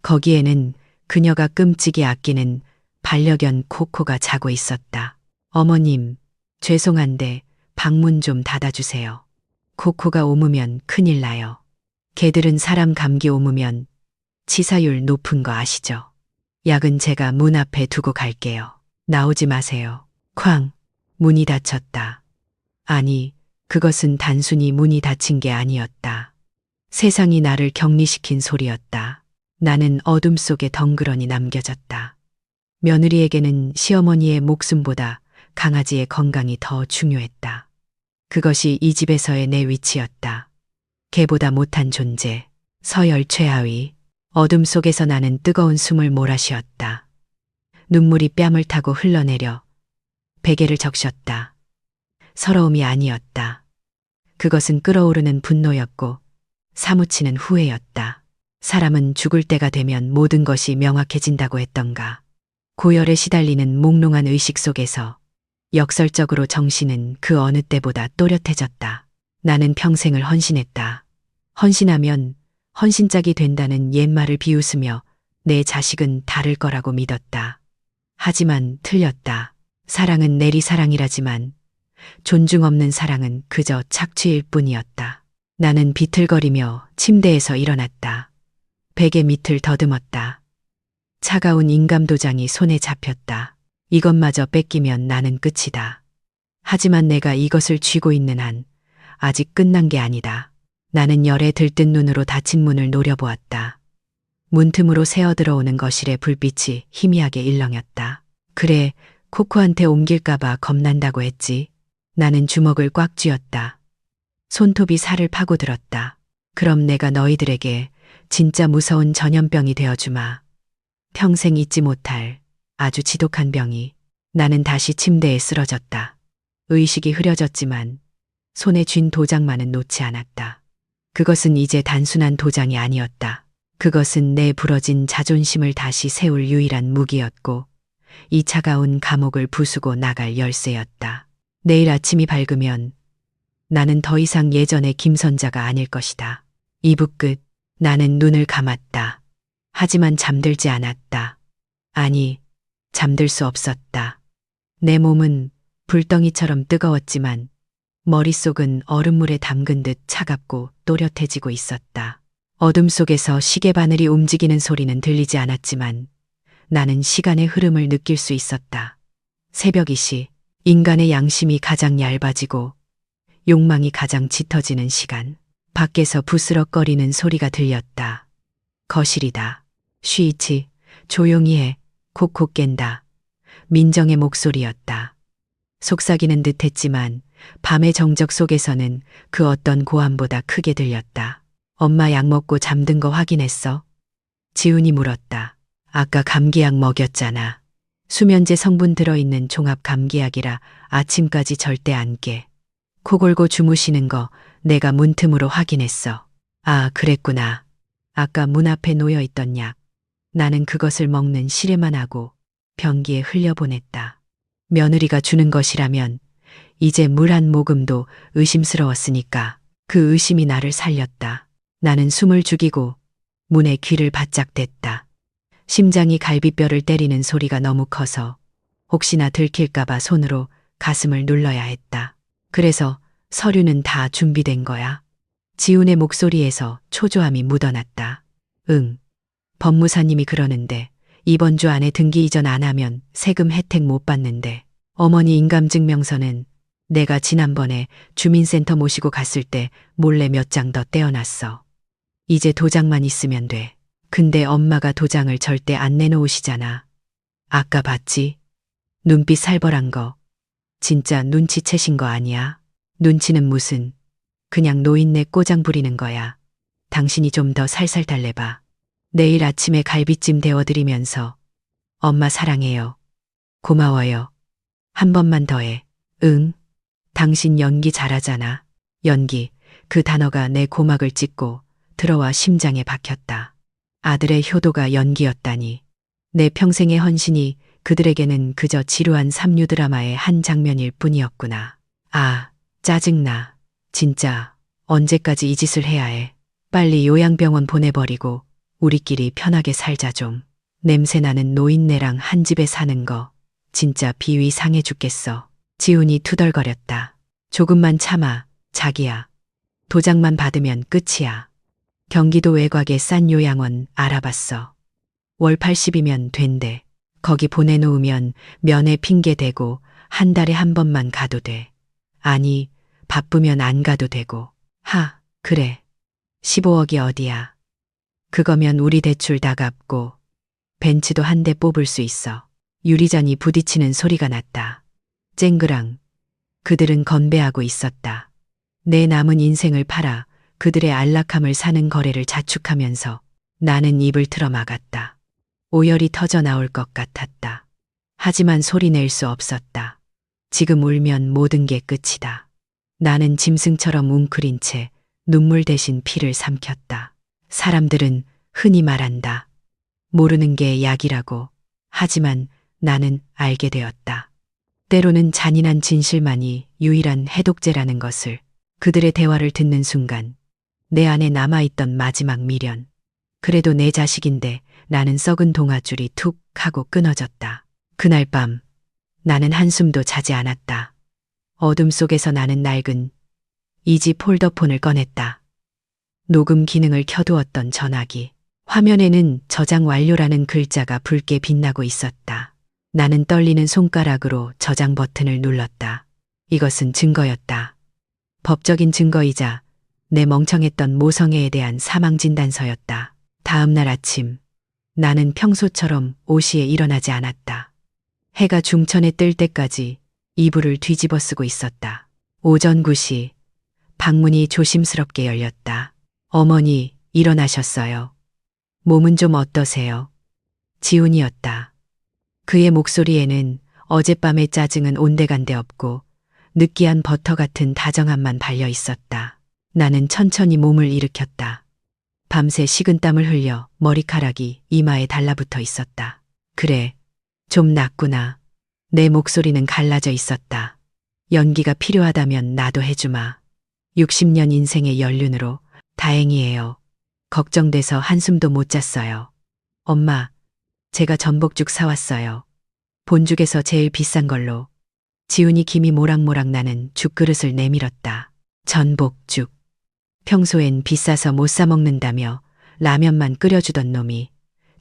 거기에는 그녀가 끔찍이 아끼는 반려견 코코가 자고 있었다. 어머님, 죄송한데 방문 좀 닫아주세요. 코코가 옮으면 큰일 나요. 개들은 사람 감기 옮으면 치사율 높은 거 아시죠? 약은 제가 문 앞에 두고 갈게요. 나오지 마세요. 쾅! 문이 닫혔다. 아니, 그것은 단순히 문이 닫힌 게 아니었다. 세상이 나를 격리시킨 소리였다. 나는 어둠 속에 덩그러니 남겨졌다. 며느리에게는 시어머니의 목숨보다 강아지의 건강이 더 중요했다. 그것이 이 집에서의 내 위치였다. 개보다 못한 존재, 서열 최하위. 어둠 속에서 나는 뜨거운 숨을 몰아쉬었다. 눈물이 뺨을 타고 흘러내려 베개를 적셨다. 서러움이 아니었다. 그것은 끓어오르는 분노였고 사무치는 후회였다. 사람은 죽을 때가 되면 모든 것이 명확해진다고 했던가. 고열에 시달리는 몽롱한 의식 속에서 역설적으로 정신은 그 어느 때보다 또렷해졌다. 나는 평생을 헌신했다. 헌신하면 헌신짝이 된다는 옛말을 비웃으며 내 자식은 다를 거라고 믿었다. 하지만 틀렸다. 사랑은 내리사랑이라지만 존중 없는 사랑은 그저 착취일 뿐이었다. 나는 비틀거리며 침대에서 일어났다. 베개 밑을 더듬었다. 차가운 인감도장이 손에 잡혔다. 이것마저 뺏기면 나는 끝이다. 하지만 내가 이것을 쥐고 있는 한 아직 끝난 게 아니다. 나는 열에 들뜬 눈으로 닫힌 문을 노려보았다. 문틈으로 새어들어오는 거실의 불빛이 희미하게 일렁였다. 그래, 코코한테 옮길까봐 겁난다고 했지. 나는 주먹을 꽉 쥐었다. 손톱이 살을 파고들었다. 그럼 내가 너희들에게 진짜 무서운 전염병이 되어주마. 평생 잊지 못할 아주 지독한 병이. 나는 다시 침대에 쓰러졌다. 의식이 흐려졌지만 손에 쥔 도장만은 놓지 않았다. 그것은 이제 단순한 도장이 아니었다. 그것은 내 부러진 자존심을 다시 세울 유일한 무기였고 이 차가운 감옥을 부수고 나갈 열쇠였다. 내일 아침이 밝으면 나는 더 이상 예전의 김선자가 아닐 것이다. 2부 끝. 나는 눈을 감았다. 하지만 잠들지 않았다. 아니, 잠들 수 없었다. 내 몸은 불덩이처럼 뜨거웠지만 머릿속은 얼음물에 담근 듯 차갑고 또렷해지고 있었다. 어둠 속에서 시계 바늘이 움직이는 소리는 들리지 않았지만 나는 시간의 흐름을 느낄 수 있었다. 새벽 2시, 인간의 양심이 가장 얇아지고 욕망이 가장 짙어지는 시간. 밖에서 부스럭거리는 소리가 들렸다. 거실이다. 쉬이치, 조용히 해, 콕콕 깬다. 민정의 목소리였다. 속삭이는 듯 했지만 밤의 정적 속에서는 그 어떤 고함보다 크게 들렸다. 엄마 약 먹고 잠든 거 확인했어? 지훈이 물었다. 아까 감기약 먹였잖아. 수면제 성분 들어있는 종합 감기약이라 아침까지 절대 안 깨. 코 골고 주무시는 거 내가 문틈으로 확인했어. 아, 그랬구나. 아까 문 앞에 놓여 있던 약. 나는 그것을 먹는 실례만 하고 변기에 흘려보냈다. 며느리가 주는 것이라면 이제 물 한 모금도 의심스러웠으니까 그 의심이 나를 살렸다. 나는 숨을 죽이고 문에 귀를 바짝 댔다. 심장이 갈비뼈를 때리는 소리가 너무 커서 혹시나 들킬까봐 손으로 가슴을 눌러야 했다. 그래서 서류는 다 준비된 거야. 지훈의 목소리에서 초조함이 묻어났다. 응. 법무사님이 그러는데 이번 주 안에 등기 이전 안 하면 세금 혜택 못 받는데 어머니 인감증명서는 내가 지난번에 주민센터 모시고 갔을 때 몰래 몇 장 더 떼어놨어. 이제 도장만 있으면 돼. 근데 엄마가 도장을 절대 안 내놓으시잖아. 아까 봤지? 눈빛 살벌한 거. 진짜 눈치채신 거 아니야? 눈치는 무슨. 그냥 노인네 꼬장 부리는 거야. 당신이 좀 더 살살 달래봐. 내일 아침에 갈비찜 데워드리면서 엄마 사랑해요. 고마워요. 한 번만 더 해. 응. 당신 연기 잘하잖아. 연기. 그 단어가 내 고막을 찢고 들어와 심장에 박혔다. 아들의 효도가 연기였다니. 내 평생의 헌신이 그들에게는 그저 지루한 삼류 드라마의 한 장면일 뿐이었구나. 아, 짜증나. 진짜 언제까지 이 짓을 해야 해. 빨리 요양병원 보내버리고 우리끼리 편하게 살자 좀. 냄새나는 노인네랑 한 집에 사는 거 진짜 비위 상해 죽겠어. 지훈이 투덜거렸다. 조금만 참아, 자기야. 도장만 받으면 끝이야. 경기도 외곽의 싼 요양원 알아봤어. 월 80이면 된대. 거기 보내놓으면 면회 핑계 대고 한 달에 한 번만 가도 돼. 아니, 바쁘면 안 가도 되고. 하, 그래. 15억이 어디야. 그거면 우리 대출 다 갚고 벤츠도 한 대 뽑을 수 있어. 유리잔이 부딪히는 소리가 났다. 쨍그랑. 그들은 건배하고 있었다. 내 남은 인생을 팔아 그들의 안락함을 사는 거래를 자축하면서 나는 입을 틀어 막았다. 오열이 터져 나올 것 같았다. 하지만 소리 낼 수 없었다. 지금 울면 모든 게 끝이다. 나는 짐승처럼 웅크린 채 눈물 대신 피를 삼켰다. 사람들은 흔히 말한다. 모르는 게 약이라고. 하지만 나는 알게 되었다. 때로는 잔인한 진실만이 유일한 해독제라는 것을. 그들의 대화를 듣는 순간 내 안에 남아있던 마지막 미련. 그래도 내 자식인데 나는 썩은 동아줄이 툭 하고 끊어졌다. 그날 밤 나는 한숨도 자지 않았다. 어둠 속에서 나는 낡은 이지 폴더폰을 꺼냈다. 녹음 기능을 켜두었던 전화기. 화면에는 저장 완료라는 글자가 붉게 빛나고 있었다. 나는 떨리는 손가락으로 저장 버튼을 눌렀다. 이것은 증거였다. 법적인 증거이자 내 멍청했던 모성애에 대한 사망진단서였다. 다음 날 아침 나는 평소처럼 5시에 일어나지 않았다. 해가 중천에 뜰 때까지 이불을 뒤집어 쓰고 있었다. 오전 9시 방문이 조심스럽게 열렸다. 어머니, 일어나셨어요. 몸은 좀 어떠세요? 지훈이었다. 그의 목소리에는 어젯밤의 짜증은 온데간데 없고 느끼한 버터 같은 다정함만 발려 있었다. 나는 천천히 몸을 일으켰다. 밤새 식은땀을 흘려 머리카락이 이마에 달라붙어 있었다. 그래, 좀 낫구나. 내 목소리는 갈라져 있었다. 연기가 필요하다면 나도 해주마. 60년 인생의 연륜으로. 다행이에요. 걱정돼서 한숨도 못 잤어요. 엄마, 제가 전복죽 사왔어요. 본죽에서 제일 비싼 걸로. 지훈이 김이 모락모락 나는 죽그릇을 내밀었다. 전복죽. 평소엔 비싸서 못 사 먹는다며 라면만 끓여주던 놈이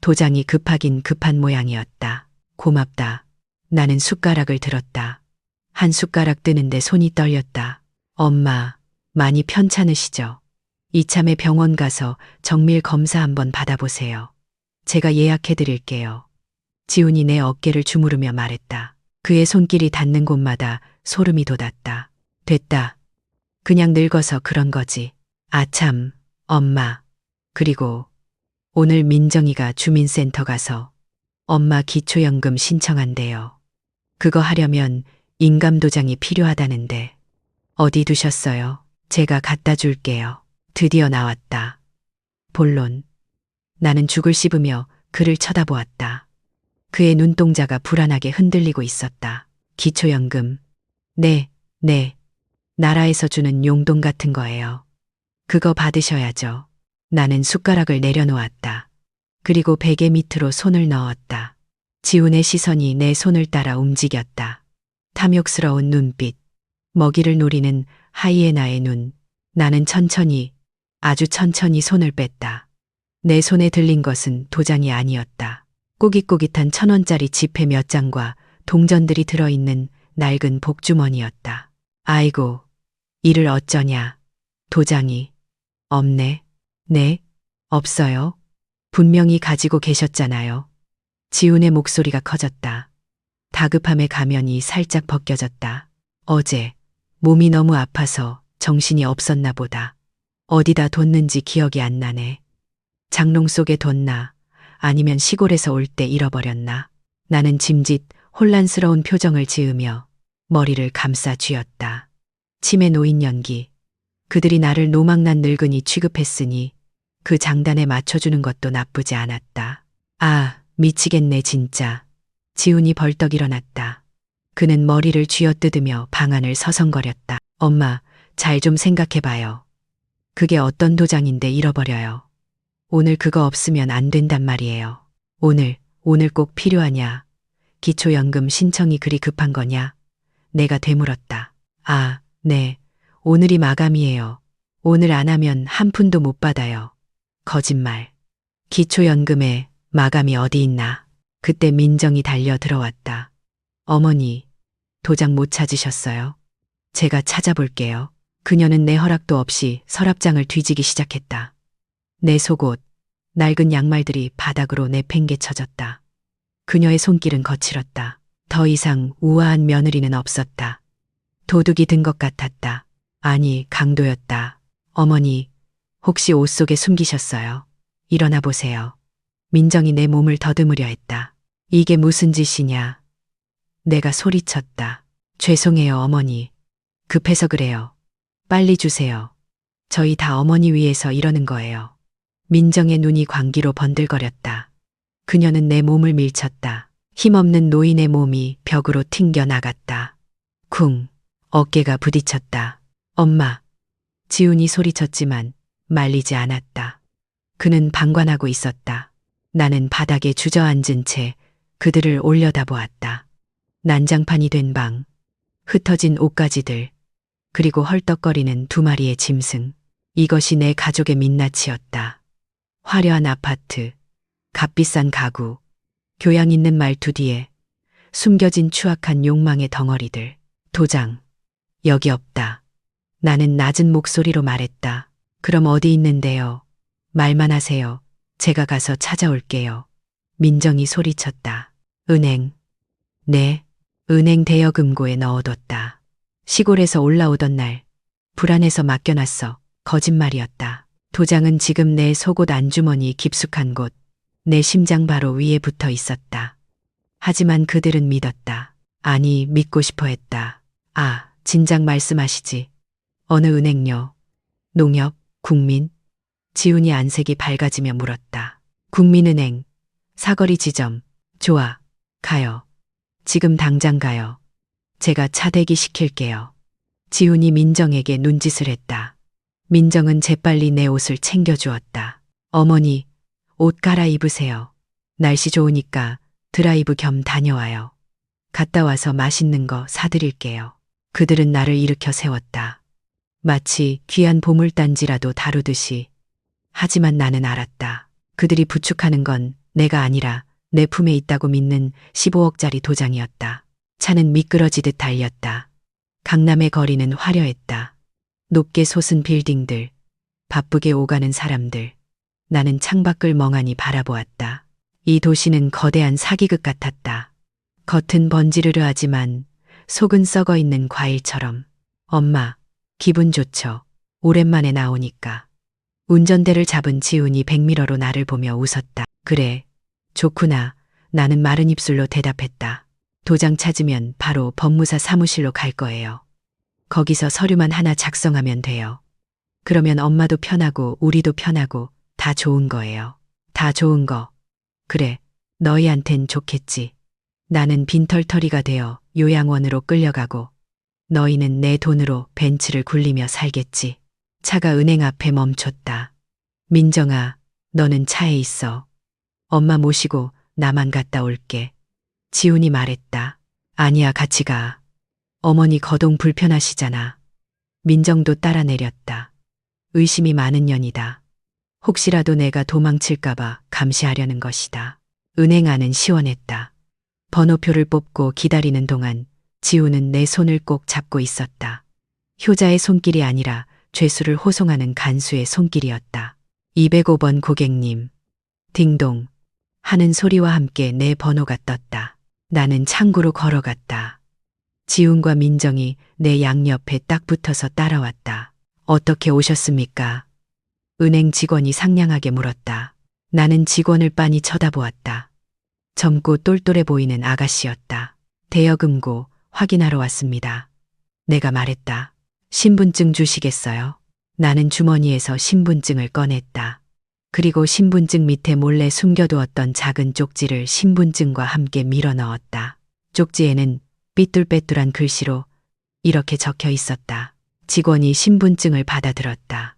도장이 급하긴 급한 모양이었다. 고맙다. 나는 숟가락을 들었다. 한 숟가락 뜨는데 손이 떨렸다. 엄마, 많이 편찮으시죠? 이참에 병원 가서 정밀 검사 한번 받아보세요. 제가 예약해 드릴게요. 지훈이 내 어깨를 주무르며 말했다. 그의 손길이 닿는 곳마다 소름이 돋았다. 됐다. 그냥 늙어서 그런 거지. 아참, 엄마. 그리고 오늘 민정이가 주민센터 가서 엄마 기초연금 신청한대요. 그거 하려면 인감도장이 필요하다는데. 어디 두셨어요? 제가 갖다 줄게요. 드디어 나왔다. 본론. 나는 죽을 씹으며 그를 쳐다보았다. 그의 눈동자가 불안하게 흔들리고 있었다. 기초연금. 네. 나라에서 주는 용돈 같은 거예요. 그거 받으셔야죠. 나는 숟가락을 내려놓았다. 그리고 베개 밑으로 손을 넣었다. 지훈의 시선이 내 손을 따라 움직였다. 탐욕스러운 눈빛. 먹이를 노리는 하이에나의 눈. 나는 천천히, 아주 천천히 손을 뺐다. 내 손에 들린 것은 도장이 아니었다. 꼬깃꼬깃한 1,000원짜리 지폐 몇 장과 동전들이 들어있는 낡은 복주머니였다. 아이고, 이를 어쩌냐. 도장이 없네. 네, 없어요. 분명히 가지고 계셨잖아요. 지훈의 목소리가 커졌다. 다급함의 가면이 살짝 벗겨졌다. 어제 몸이 너무 아파서 정신이 없었나 보다. 어디다 뒀는지 기억이 안 나네. 장롱 속에 뒀나 아니면 시골에서 올 때 잃어버렸나. 나는 짐짓 혼란스러운 표정을 지으며 머리를 감싸 쥐었다. 치매 노인 연기. 그들이 나를 노망난 늙은이 취급했으니 그 장단에 맞춰주는 것도 나쁘지 않았다. 아, 미치겠네 진짜. 지훈이 벌떡 일어났다. 그는 머리를 쥐어뜯으며 방안을 서성거렸다. 엄마, 잘 좀 생각해봐요. 그게 어떤 도장인데 잃어버려요. 오늘 그거 없으면 안 된단 말이에요. 오늘 꼭 필요하냐? 기초연금 신청이 그리 급한 거냐? 내가 되물었다. 아, 네. 오늘이 마감이에요. 오늘 안 하면 한 푼도 못 받아요. 거짓말. 기초연금에 마감이 어디 있나? 그때 민정이 달려 들어왔다. 어머니, 도장 못 찾으셨어요? 제가 찾아볼게요. 그녀는 내 허락도 없이 서랍장을 뒤지기 시작했다. 내 속옷, 낡은 양말들이 바닥으로 내팽개쳐졌다. 그녀의 손길은 거칠었다. 더 이상 우아한 며느리는 없었다. 도둑이 든 것 같았다. 아니, 강도였다. 어머니, 혹시 옷 속에 숨기셨어요? 일어나 보세요. 민정이 내 몸을 더듬으려 했다. 이게 무슨 짓이냐? 내가 소리쳤다. 죄송해요, 어머니. 급해서 그래요. 빨리 주세요. 저희 다 어머니 위해서 이러는 거예요. 민정의 눈이 광기로 번들거렸다. 그녀는 내 몸을 밀쳤다. 힘없는 노인의 몸이 벽으로 튕겨 나갔다. 쿵, 어깨가 부딪혔다. 엄마. 지훈이 소리쳤지만 말리지 않았다. 그는 방관하고 있었다. 나는 바닥에 주저앉은 채 그들을 올려다보았다. 난장판이 된 방, 흩어진 옷가지들, 그리고 헐떡거리는 2마리의 짐승. 이것이 내 가족의 민낯이었다. 화려한 아파트, 값비싼 가구, 교양 있는 말투 뒤에 숨겨진 추악한 욕망의 덩어리들. 도장, 여기 없다. 나는 낮은 목소리로 말했다. 그럼 어디 있는데요? 말만 하세요. 제가 가서 찾아올게요. 민정이 소리쳤다. 은행. 네, 은행 대여금고에 넣어뒀다. 시골에서 올라오던 날, 불안해서 맡겨놨어. 거짓말이었다. 도장은 지금 내 속옷 안주머니 깊숙한 곳, 내 심장 바로 위에 붙어 있었다. 하지만 그들은 믿었다. 아니, 믿고 싶어 했다. 아, 진작 말씀하시지. 어느 은행요? 농협? 국민? 지훈이 안색이 밝아지며 물었다. 국민은행. 사거리 지점. 좋아. 가요. 지금 당장 가요. 제가 차 대기 시킬게요. 지훈이 민정에게 눈짓을 했다. 민정은 재빨리 내 옷을 챙겨주었다. 어머니, 옷 갈아입으세요. 날씨 좋으니까 드라이브 겸 다녀와요. 갔다 와서 맛있는 거 사드릴게요. 그들은 나를 일으켜 세웠다. 마치 귀한 보물단지라도 다루듯이. 하지만 나는 알았다. 그들이 부축하는 건 내가 아니라 내 품에 있다고 믿는 15억짜리 도장이었다. 차는 미끄러지듯 달렸다. 강남의 거리는 화려했다. 높게 솟은 빌딩들, 바쁘게 오가는 사람들. 나는 창밖을 멍하니 바라보았다. 이 도시는 거대한 사기극 같았다. 겉은 번지르르하지만 속은 썩어 있는 과일처럼. 엄마, 기분 좋죠? 오랜만에 나오니까. 운전대를 잡은 지훈이 백미러로 나를 보며 웃었다. 그래, 좋구나. 나는 마른 입술로 대답했다. 도장 찾으면 바로 법무사 사무실로 갈 거예요. 거기서 서류만 하나 작성하면 돼요. 그러면 엄마도 편하고 우리도 편하고 다 좋은 거예요. 다 좋은 거. 그래, 너희한텐 좋겠지. 나는 빈털터리가 되어 요양원으로 끌려가고 너희는 내 돈으로 벤츠를 굴리며 살겠지. 차가 은행 앞에 멈췄다. 민정아, 너는 차에 있어. 엄마 모시고 나만 갔다 올게. 지훈이 말했다. 아니야, 같이 가. 어머니 거동 불편하시잖아. 민정도 따라 내렸다. 의심이 많은 년이다. 혹시라도 내가 도망칠까봐 감시하려는 것이다. 은행 안은 시원했다. 번호표를 뽑고 기다리는 동안 지훈은 내 손을 꼭 잡고 있었다. 효자의 손길이 아니라 죄수를 호송하는 간수의 손길이었다. 205번 고객님. 딩동. 하는 소리와 함께 내 번호가 떴다. 나는 창구로 걸어갔다. 지훈과 민정이 내 양옆에 딱 붙어서 따라왔다. 어떻게 오셨습니까? 은행 직원이 상냥하게 물었다. 나는 직원을 빤히 쳐다보았다. 젊고 똘똘해 보이는 아가씨였다. 대여금고 확인하러 왔습니다. 내가 말했다. 신분증 주시겠어요? 나는 주머니에서 신분증을 꺼냈다. 그리고 신분증 밑에 몰래 숨겨두었던 작은 쪽지를 신분증과 함께 밀어 넣었다. 쪽지에는 삐뚤빼뚤한 글씨로 이렇게 적혀 있었다. 직원이 신분증을 받아들었다.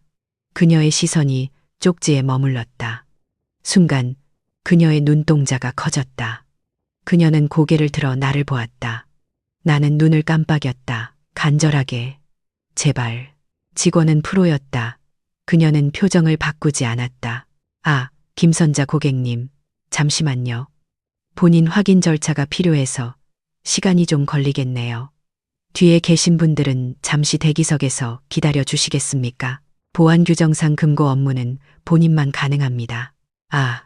그녀의 시선이 쪽지에 머물렀다. 순간 그녀의 눈동자가 커졌다. 그녀는 고개를 들어 나를 보았다. 나는 눈을 깜빡였다. 간절하게. 제발. 직원은 프로였다. 그녀는 표정을 바꾸지 않았다. 아, 김선자 고객님. 잠시만요. 본인 확인 절차가 필요해서 시간이 좀 걸리겠네요. 뒤에 계신 분들은 잠시 대기석에서 기다려 주시겠습니까? 보안 규정상 금고 업무는 본인만 가능합니다. 아,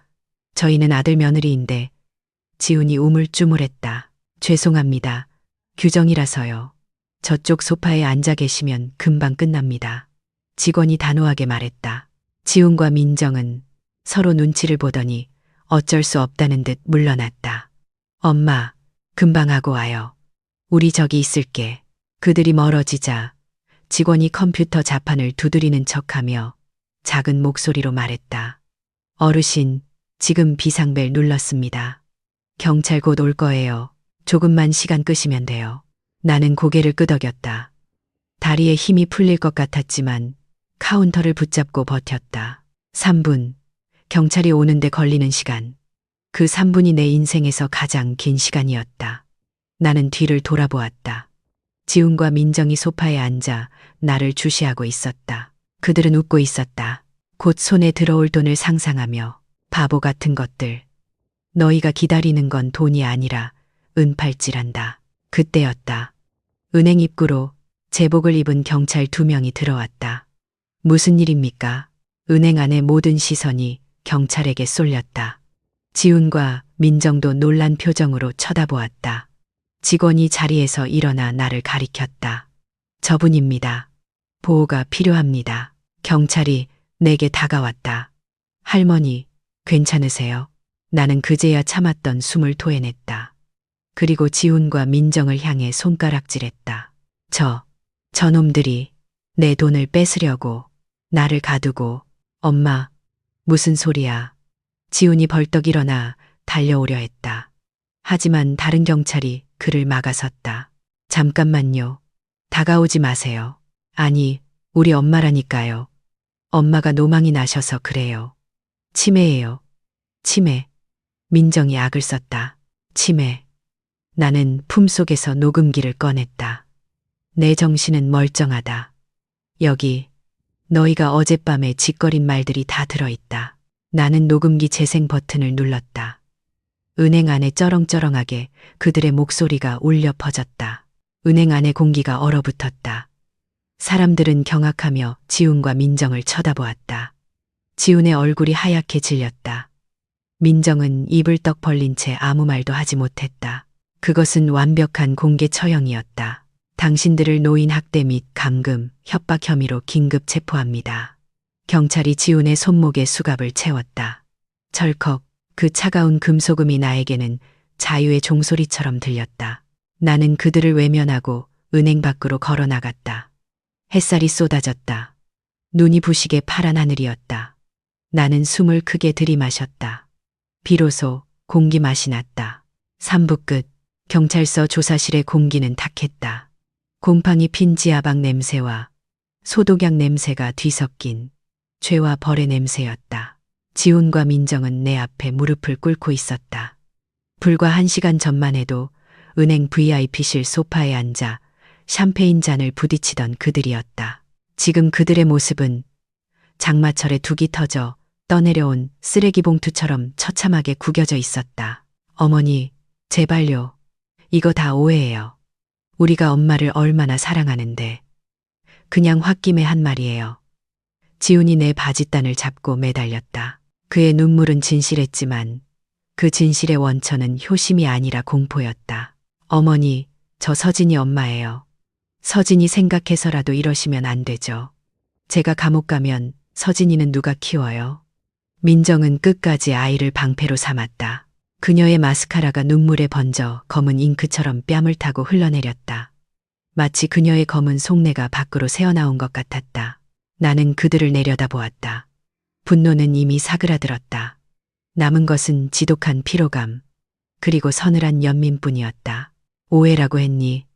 저희는 아들 며느리인데. 지훈이 우물쭈물했다. 죄송합니다. 규정이라서요. 저쪽 소파에 앉아 계시면 금방 끝납니다. 직원이 단호하게 말했다. 지훈과 민정은 서로 눈치를 보더니 어쩔 수 없다는 듯 물러났다. 엄마, 금방 하고 와요. 우리 저기 있을게. 그들이 멀어지자 직원이 컴퓨터 자판을 두드리는 척하며 작은 목소리로 말했다. 어르신, 지금 비상벨 눌렀습니다. 경찰 곧 올 거예요. 조금만 시간 끄시면 돼요. 나는 고개를 끄덕였다. 다리에 힘이 풀릴 것 같았지만 카운터를 붙잡고 버텼다. 3분. 경찰이 오는데 걸리는 시간. 그 3분이 내 인생에서 가장 긴 시간이었다. 나는 뒤를 돌아보았다. 지훈과 민정이 소파에 앉아 나를 주시하고 있었다. 그들은 웃고 있었다. 곧 손에 들어올 돈을 상상하며 바보 같은 것들. 너희가 기다리는 건 돈이 아니라 은팔찌란다. 그때였다. 은행 입구로 제복을 입은 경찰 2명이 들어왔다. 무슨 일입니까? 은행 안의 모든 시선이 경찰에게 쏠렸다. 지훈과 민정도 놀란 표정으로 쳐다보았다. 직원이 자리에서 일어나 나를 가리켰다. 저분입니다. 보호가 필요합니다. 경찰이 내게 다가왔다. 할머니, 괜찮으세요? 나는 그제야 참았던 숨을 토해냈다. 그리고 지훈과 민정을 향해 손가락질했다. 저놈들이 내 돈을 뺏으려고 나를 가두고. 엄마, 무슨 소리야. 지훈이 벌떡 일어나 달려오려 했다. 하지만 다른 경찰이 그를 막아섰다. 잠깐만요. 다가오지 마세요. 아니, 우리 엄마라니까요. 엄마가 노망이 나셔서 그래요. 치매예요. 치매. 민정이 악을 썼다. 치매. 나는 품속에서 녹음기를 꺼냈다. 내 정신은 멀쩡하다. 여기 너희가 어젯밤에 짓거린 말들이 다 들어있다. 나는 녹음기 재생 버튼을 눌렀다. 은행 안에 쩌렁쩌렁하게 그들의 목소리가 울려 퍼졌다. 은행 안의 공기가 얼어붙었다. 사람들은 경악하며 지훈과 민정을 쳐다보았다. 지훈의 얼굴이 하얗게 질렸다. 민정은 입을 떡 벌린 채 아무 말도 하지 못했다. 그것은 완벽한 공개 처형이었다. 당신들을 노인 학대 및 감금, 협박 혐의로 긴급 체포합니다. 경찰이 지훈의 손목에 수갑을 채웠다. 철컥, 그 차가운 금소금이 나에게는 자유의 종소리처럼 들렸다. 나는 그들을 외면하고 은행 밖으로 걸어 나갔다. 햇살이 쏟아졌다. 눈이 부시게 파란 하늘이었다. 나는 숨을 크게 들이마셨다. 비로소 공기 맛이 났다. 3부 끝. 경찰서 조사실의 공기는 탁했다. 곰팡이 핀 지하방 냄새와 소독약 냄새가 뒤섞인 죄와 벌의 냄새였다. 지훈과 민정은 내 앞에 무릎을 꿇고 있었다. 불과 1시간 전만 해도 은행 VIP실 소파에 앉아 샴페인 잔을 부딪히던 그들이었다. 지금 그들의 모습은 장마철에 둑이 터져 떠내려온 쓰레기 봉투처럼 처참하게 구겨져 있었다. 어머니, 제발요. 이거 다 오해예요. 우리가 엄마를 얼마나 사랑하는데. 그냥 홧김에 한 말이에요. 지훈이 내 바짓단을 잡고 매달렸다. 그의 눈물은 진실했지만 그 진실의 원천은 효심이 아니라 공포였다. 어머니, 저 서진이 엄마예요. 서진이 생각해서라도 이러시면 안 되죠. 제가 감옥 가면 서진이는 누가 키워요? 민정은 끝까지 아이를 방패로 삼았다. 그녀의 마스카라가 눈물에 번져 검은 잉크처럼 뺨을 타고 흘러내렸다. 마치 그녀의 검은 속내가 밖으로 새어나온 것 같았다. 나는 그들을 내려다보았다. 분노는 이미 사그라들었다. 남은 것은 지독한 피로감, 그리고 서늘한 연민뿐이었다. 오해라고 했니?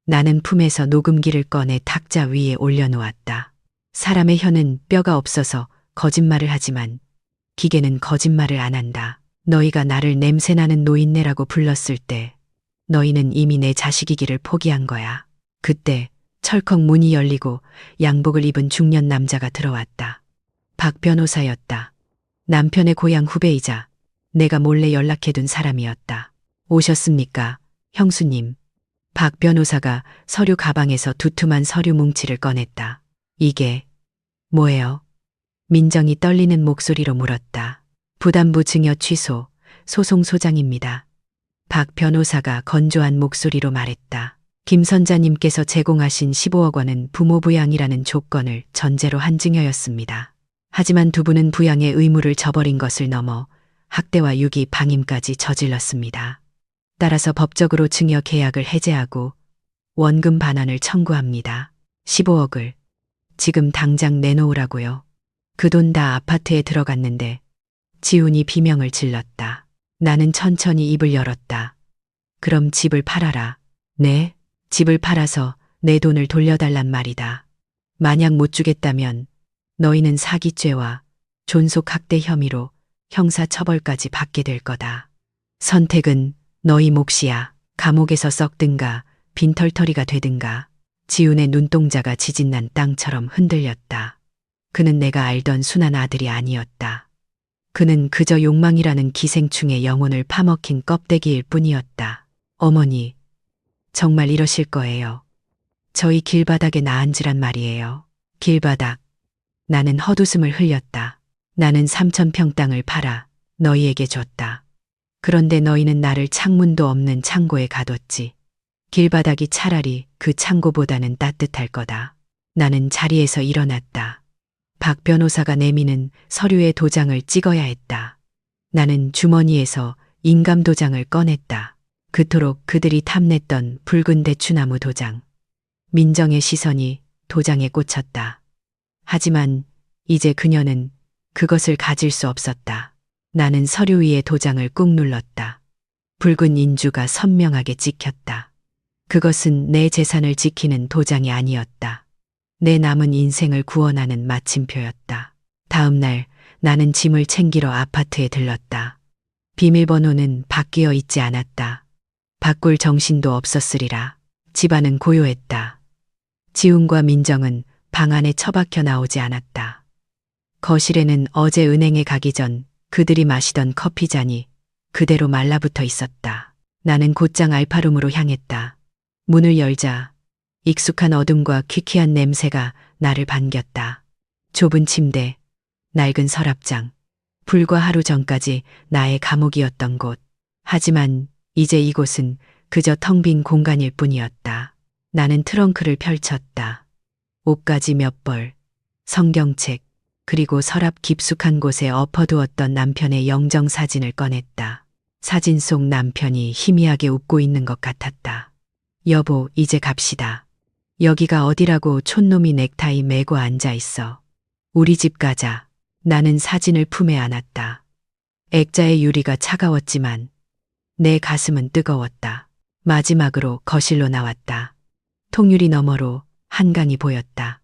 나는 품에서 녹음기를 꺼내 탁자 위에 올려놓았다. 사람의 혀는 뼈가 없어서 거짓말을 하지만 기계는 거짓말을 안 한다. 너희가 나를 냄새나는 노인네라고 불렀을 때 너희는 이미 내 자식이기를 포기한 거야. 그때 철컥 문이 열리고 양복을 입은 중년 남자가 들어왔다. 박 변호사였다. 남편의 고향 후배이자 내가 몰래 연락해둔 사람이었다. 오셨습니까, 형수님? 박 변호사가 서류 가방에서 두툼한 서류 뭉치를 꺼냈다. 이게 뭐예요? 민정이 떨리는 목소리로 물었다. 부담부 증여 취소, 소송 소장입니다. 박 변호사가 건조한 목소리로 말했다. 김 선자님께서 제공하신 15억 원은 부모 부양이라는 조건을 전제로 한 증여였습니다. 하지만 두 분은 부양의 의무를 저버린 것을 넘어 학대와 유기, 방임까지 저질렀습니다. 따라서 법적으로 증여 계약을 해제하고 원금 반환을 청구합니다. 15억을 지금 당장 내놓으라고요. 그 돈 다 아파트에 들어갔는데. 지훈이 비명을 질렀다. 나는 천천히 입을 열었다. 그럼 집을 팔아라. 네? 집을 팔아서 내 돈을 돌려달란 말이다. 만약 못 주겠다면 너희는 사기죄와 존속학대 혐의로 형사처벌까지 받게 될 거다. 선택은 너희 몫이야. 감옥에서 썩든가 빈털터리가 되든가. 지훈의 눈동자가 지진난 땅처럼 흔들렸다. 그는 내가 알던 순한 아들이 아니었다. 그는 그저 욕망이라는 기생충의 영혼을 파먹힌 껍데기일 뿐이었다. 어머니, 정말 이러실 거예요. 저희 길바닥에 나앉으란 말이에요. 길바닥. 나는 헛웃음을 흘렸다. 나는 3,000평 땅을 팔아 너희에게 줬다. 그런데 너희는 나를 창문도 없는 창고에 가뒀지. 길바닥이 차라리 그 창고보다는 따뜻할 거다. 나는 자리에서 일어났다. 박 변호사가 내미는 서류의 도장을 찍어야 했다. 나는 주머니에서 인감 도장을 꺼냈다. 그토록 그들이 탐냈던 붉은 대추나무 도장. 민정의 시선이 도장에 꽂혔다. 하지만 이제 그녀는 그것을 가질 수 없었다. 나는 서류 위에 도장을 꾹 눌렀다. 붉은 인주가 선명하게 찍혔다. 그것은 내 재산을 지키는 도장이 아니었다. 내 남은 인생을 구원하는 마침표였다. 다음 날 나는 짐을 챙기러 아파트에 들렀다. 비밀번호는 바뀌어 있지 않았다. 바꿀 정신도 없었으리라. 집안은 고요했다. 지훈과 민정은 방 안에 처박혀 나오지 않았다. 거실에는 어제 은행에 가기 전 그들이 마시던 커피잔이 그대로 말라붙어 있었다. 나는 곧장 알파룸으로 향했다. 문을 열자 익숙한 어둠과 퀴퀴한 냄새가 나를 반겼다. 좁은 침대, 낡은 서랍장, 불과 하루 전까지 나의 감옥이었던 곳. 하지만 이제 이곳은 그저 텅 빈 공간일 뿐이었다. 나는 트렁크를 펼쳤다. 옷가지 몇 벌, 성경책, 그리고 서랍 깊숙한 곳에 엎어두었던 남편의 영정사진을 꺼냈다. 사진 속 남편이 희미하게 웃고 있는 것 같았다. 여보, 이제 갑시다. 여기가 어디라고 촌놈이 넥타이 매고 앉아 있어. 우리 집 가자. 나는 사진을 품에 안았다. 액자의 유리가 차가웠지만 내 가슴은 뜨거웠다. 마지막으로 거실로 나왔다. 통유리 너머로 한강이 보였다.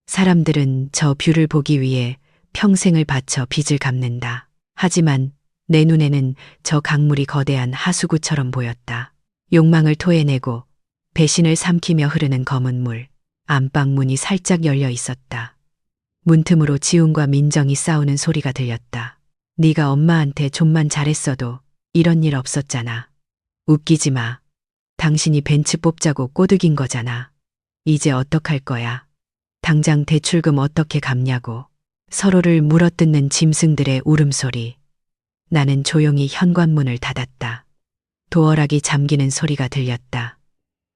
사람들은 저 뷰를 보기 위해 평생을 바쳐 빚을 갚는다. 하지만 내 눈에는 저 강물이 거대한 하수구처럼 보였다. 욕망을 토해내고 배신을 삼키며 흐르는 검은 물. 안방 문이 살짝 열려 있었다. 문틈으로 지훈과 민정이 싸우는 소리가 들렸다. 네가 엄마한테 좀만 잘했어도 이런 일 없었잖아. 웃기지 마. 당신이 벤츠 뽑자고 꼬드긴 거잖아. 이제 어떡할 거야? 당장 대출금 어떻게 갚냐고. 서로를 물어뜯는 짐승들의 울음소리. 나는 조용히 현관문을 닫았다. 도어락이 잠기는 소리가 들렸다.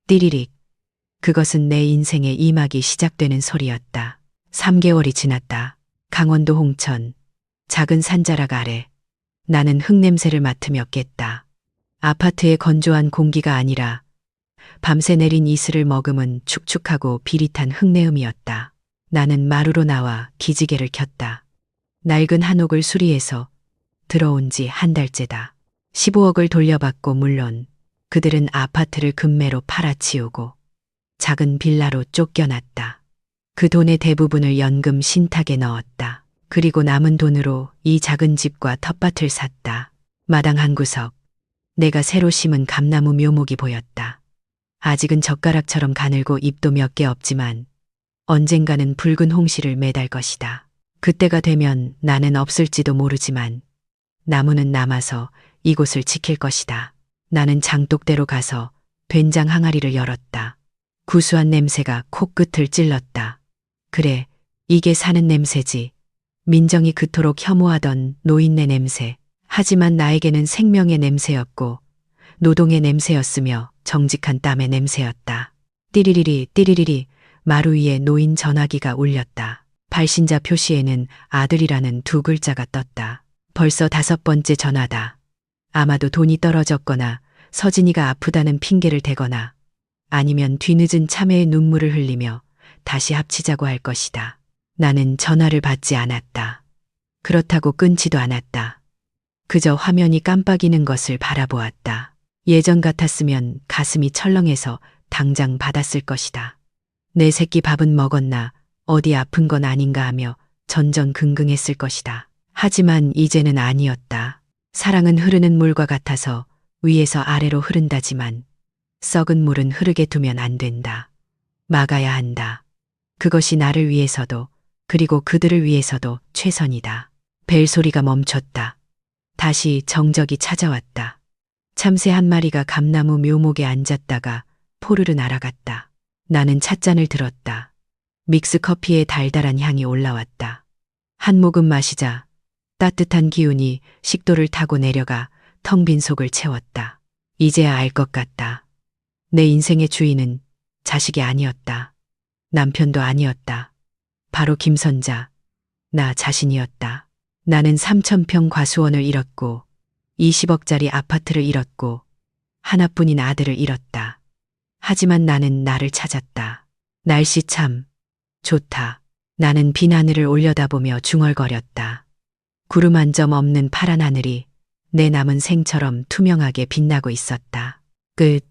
띠리릭. 그것은 내 인생의 이막이 시작되는 소리였다. 3개월이 지났다. 강원도 홍천. 작은 산자락 아래. 나는 흙냄새를 맡으며 깼다. 아파트의 건조한 공기가 아니라 밤새 내린 이슬을 머금은 축축하고 비릿한 흙내음이었다. 나는 마루로 나와 기지개를 켰다. 낡은 한옥을 수리해서 들어온 지 한 달째다. 15억을 돌려받고 물론 그들은 아파트를 금매로 팔아치우고 작은 빌라로 쫓겨났다. 그 돈의 대부분을 연금 신탁에 넣었다. 그리고 남은 돈으로 이 작은 집과 텃밭을 샀다. 마당 한 구석. 내가 새로 심은 감나무 묘목이 보였다. 아직은 젓가락처럼 가늘고 잎도 몇 개 없지만 언젠가는 붉은 홍시를 매달 것이다. 그때가 되면 나는 없을지도 모르지만 나무는 남아서 이곳을 지킬 것이다. 나는 장독대로 가서 된장 항아리를 열었다. 구수한 냄새가 코끝을 찔렀다. 그래, 이게 사는 냄새지. 민정이 그토록 혐오하던 노인네 냄새. 하지만 나에게는 생명의 냄새였고 노동의 냄새였으며 정직한 땀의 냄새였다. 띠리리리 띠리리리 마루 위에 노인 전화기가 울렸다. 발신자 표시에는 아들이라는 두 글자가 떴다. 벌써 5번째 전화다. 아마도 돈이 떨어졌거나 서진이가 아프다는 핑계를 대거나 아니면 뒤늦은 참회의 눈물을 흘리며 다시 합치자고 할 것이다. 나는 전화를 받지 않았다. 그렇다고 끊지도 않았다. 그저 화면이 깜빡이는 것을 바라보았다. 예전 같았으면 가슴이 철렁해서 당장 받았을 것이다. 내 새끼 밥은 먹었나, 어디 아픈 건 아닌가 하며 전전긍긍했을 것이다. 하지만 이제는 아니었다. 사랑은 흐르는 물과 같아서 위에서 아래로 흐른다지만 썩은 물은 흐르게 두면 안 된다. 막아야 한다. 그것이 나를 위해서도 그리고 그들을 위해서도 최선이다. 벨소리가 멈췄다. 다시 정적이 찾아왔다. 참새 한 마리가 감나무 묘목에 앉았다가 포르르 날아갔다. 나는 찻잔을 들었다. 믹스커피의 달달한 향이 올라왔다. 한 모금 마시자 따뜻한 기운이 식도를 타고 내려가 텅 빈 속을 채웠다. 이제야 알 것 같다. 내 인생의 주인은 자식이 아니었다. 남편도 아니었다. 바로 김선자, 나 자신이었다. 나는 3,000평 과수원을 잃었고 20억짜리 아파트를 잃었고 하나뿐인 아들을 잃었다. 하지만 나는 나를 찾았다. 날씨 참 좋다. 나는 빈 하늘을 올려다보며 중얼거렸다. 구름 한 점 없는 파란 하늘이 내 남은 생처럼 투명하게 빛나고 있었다. 끝.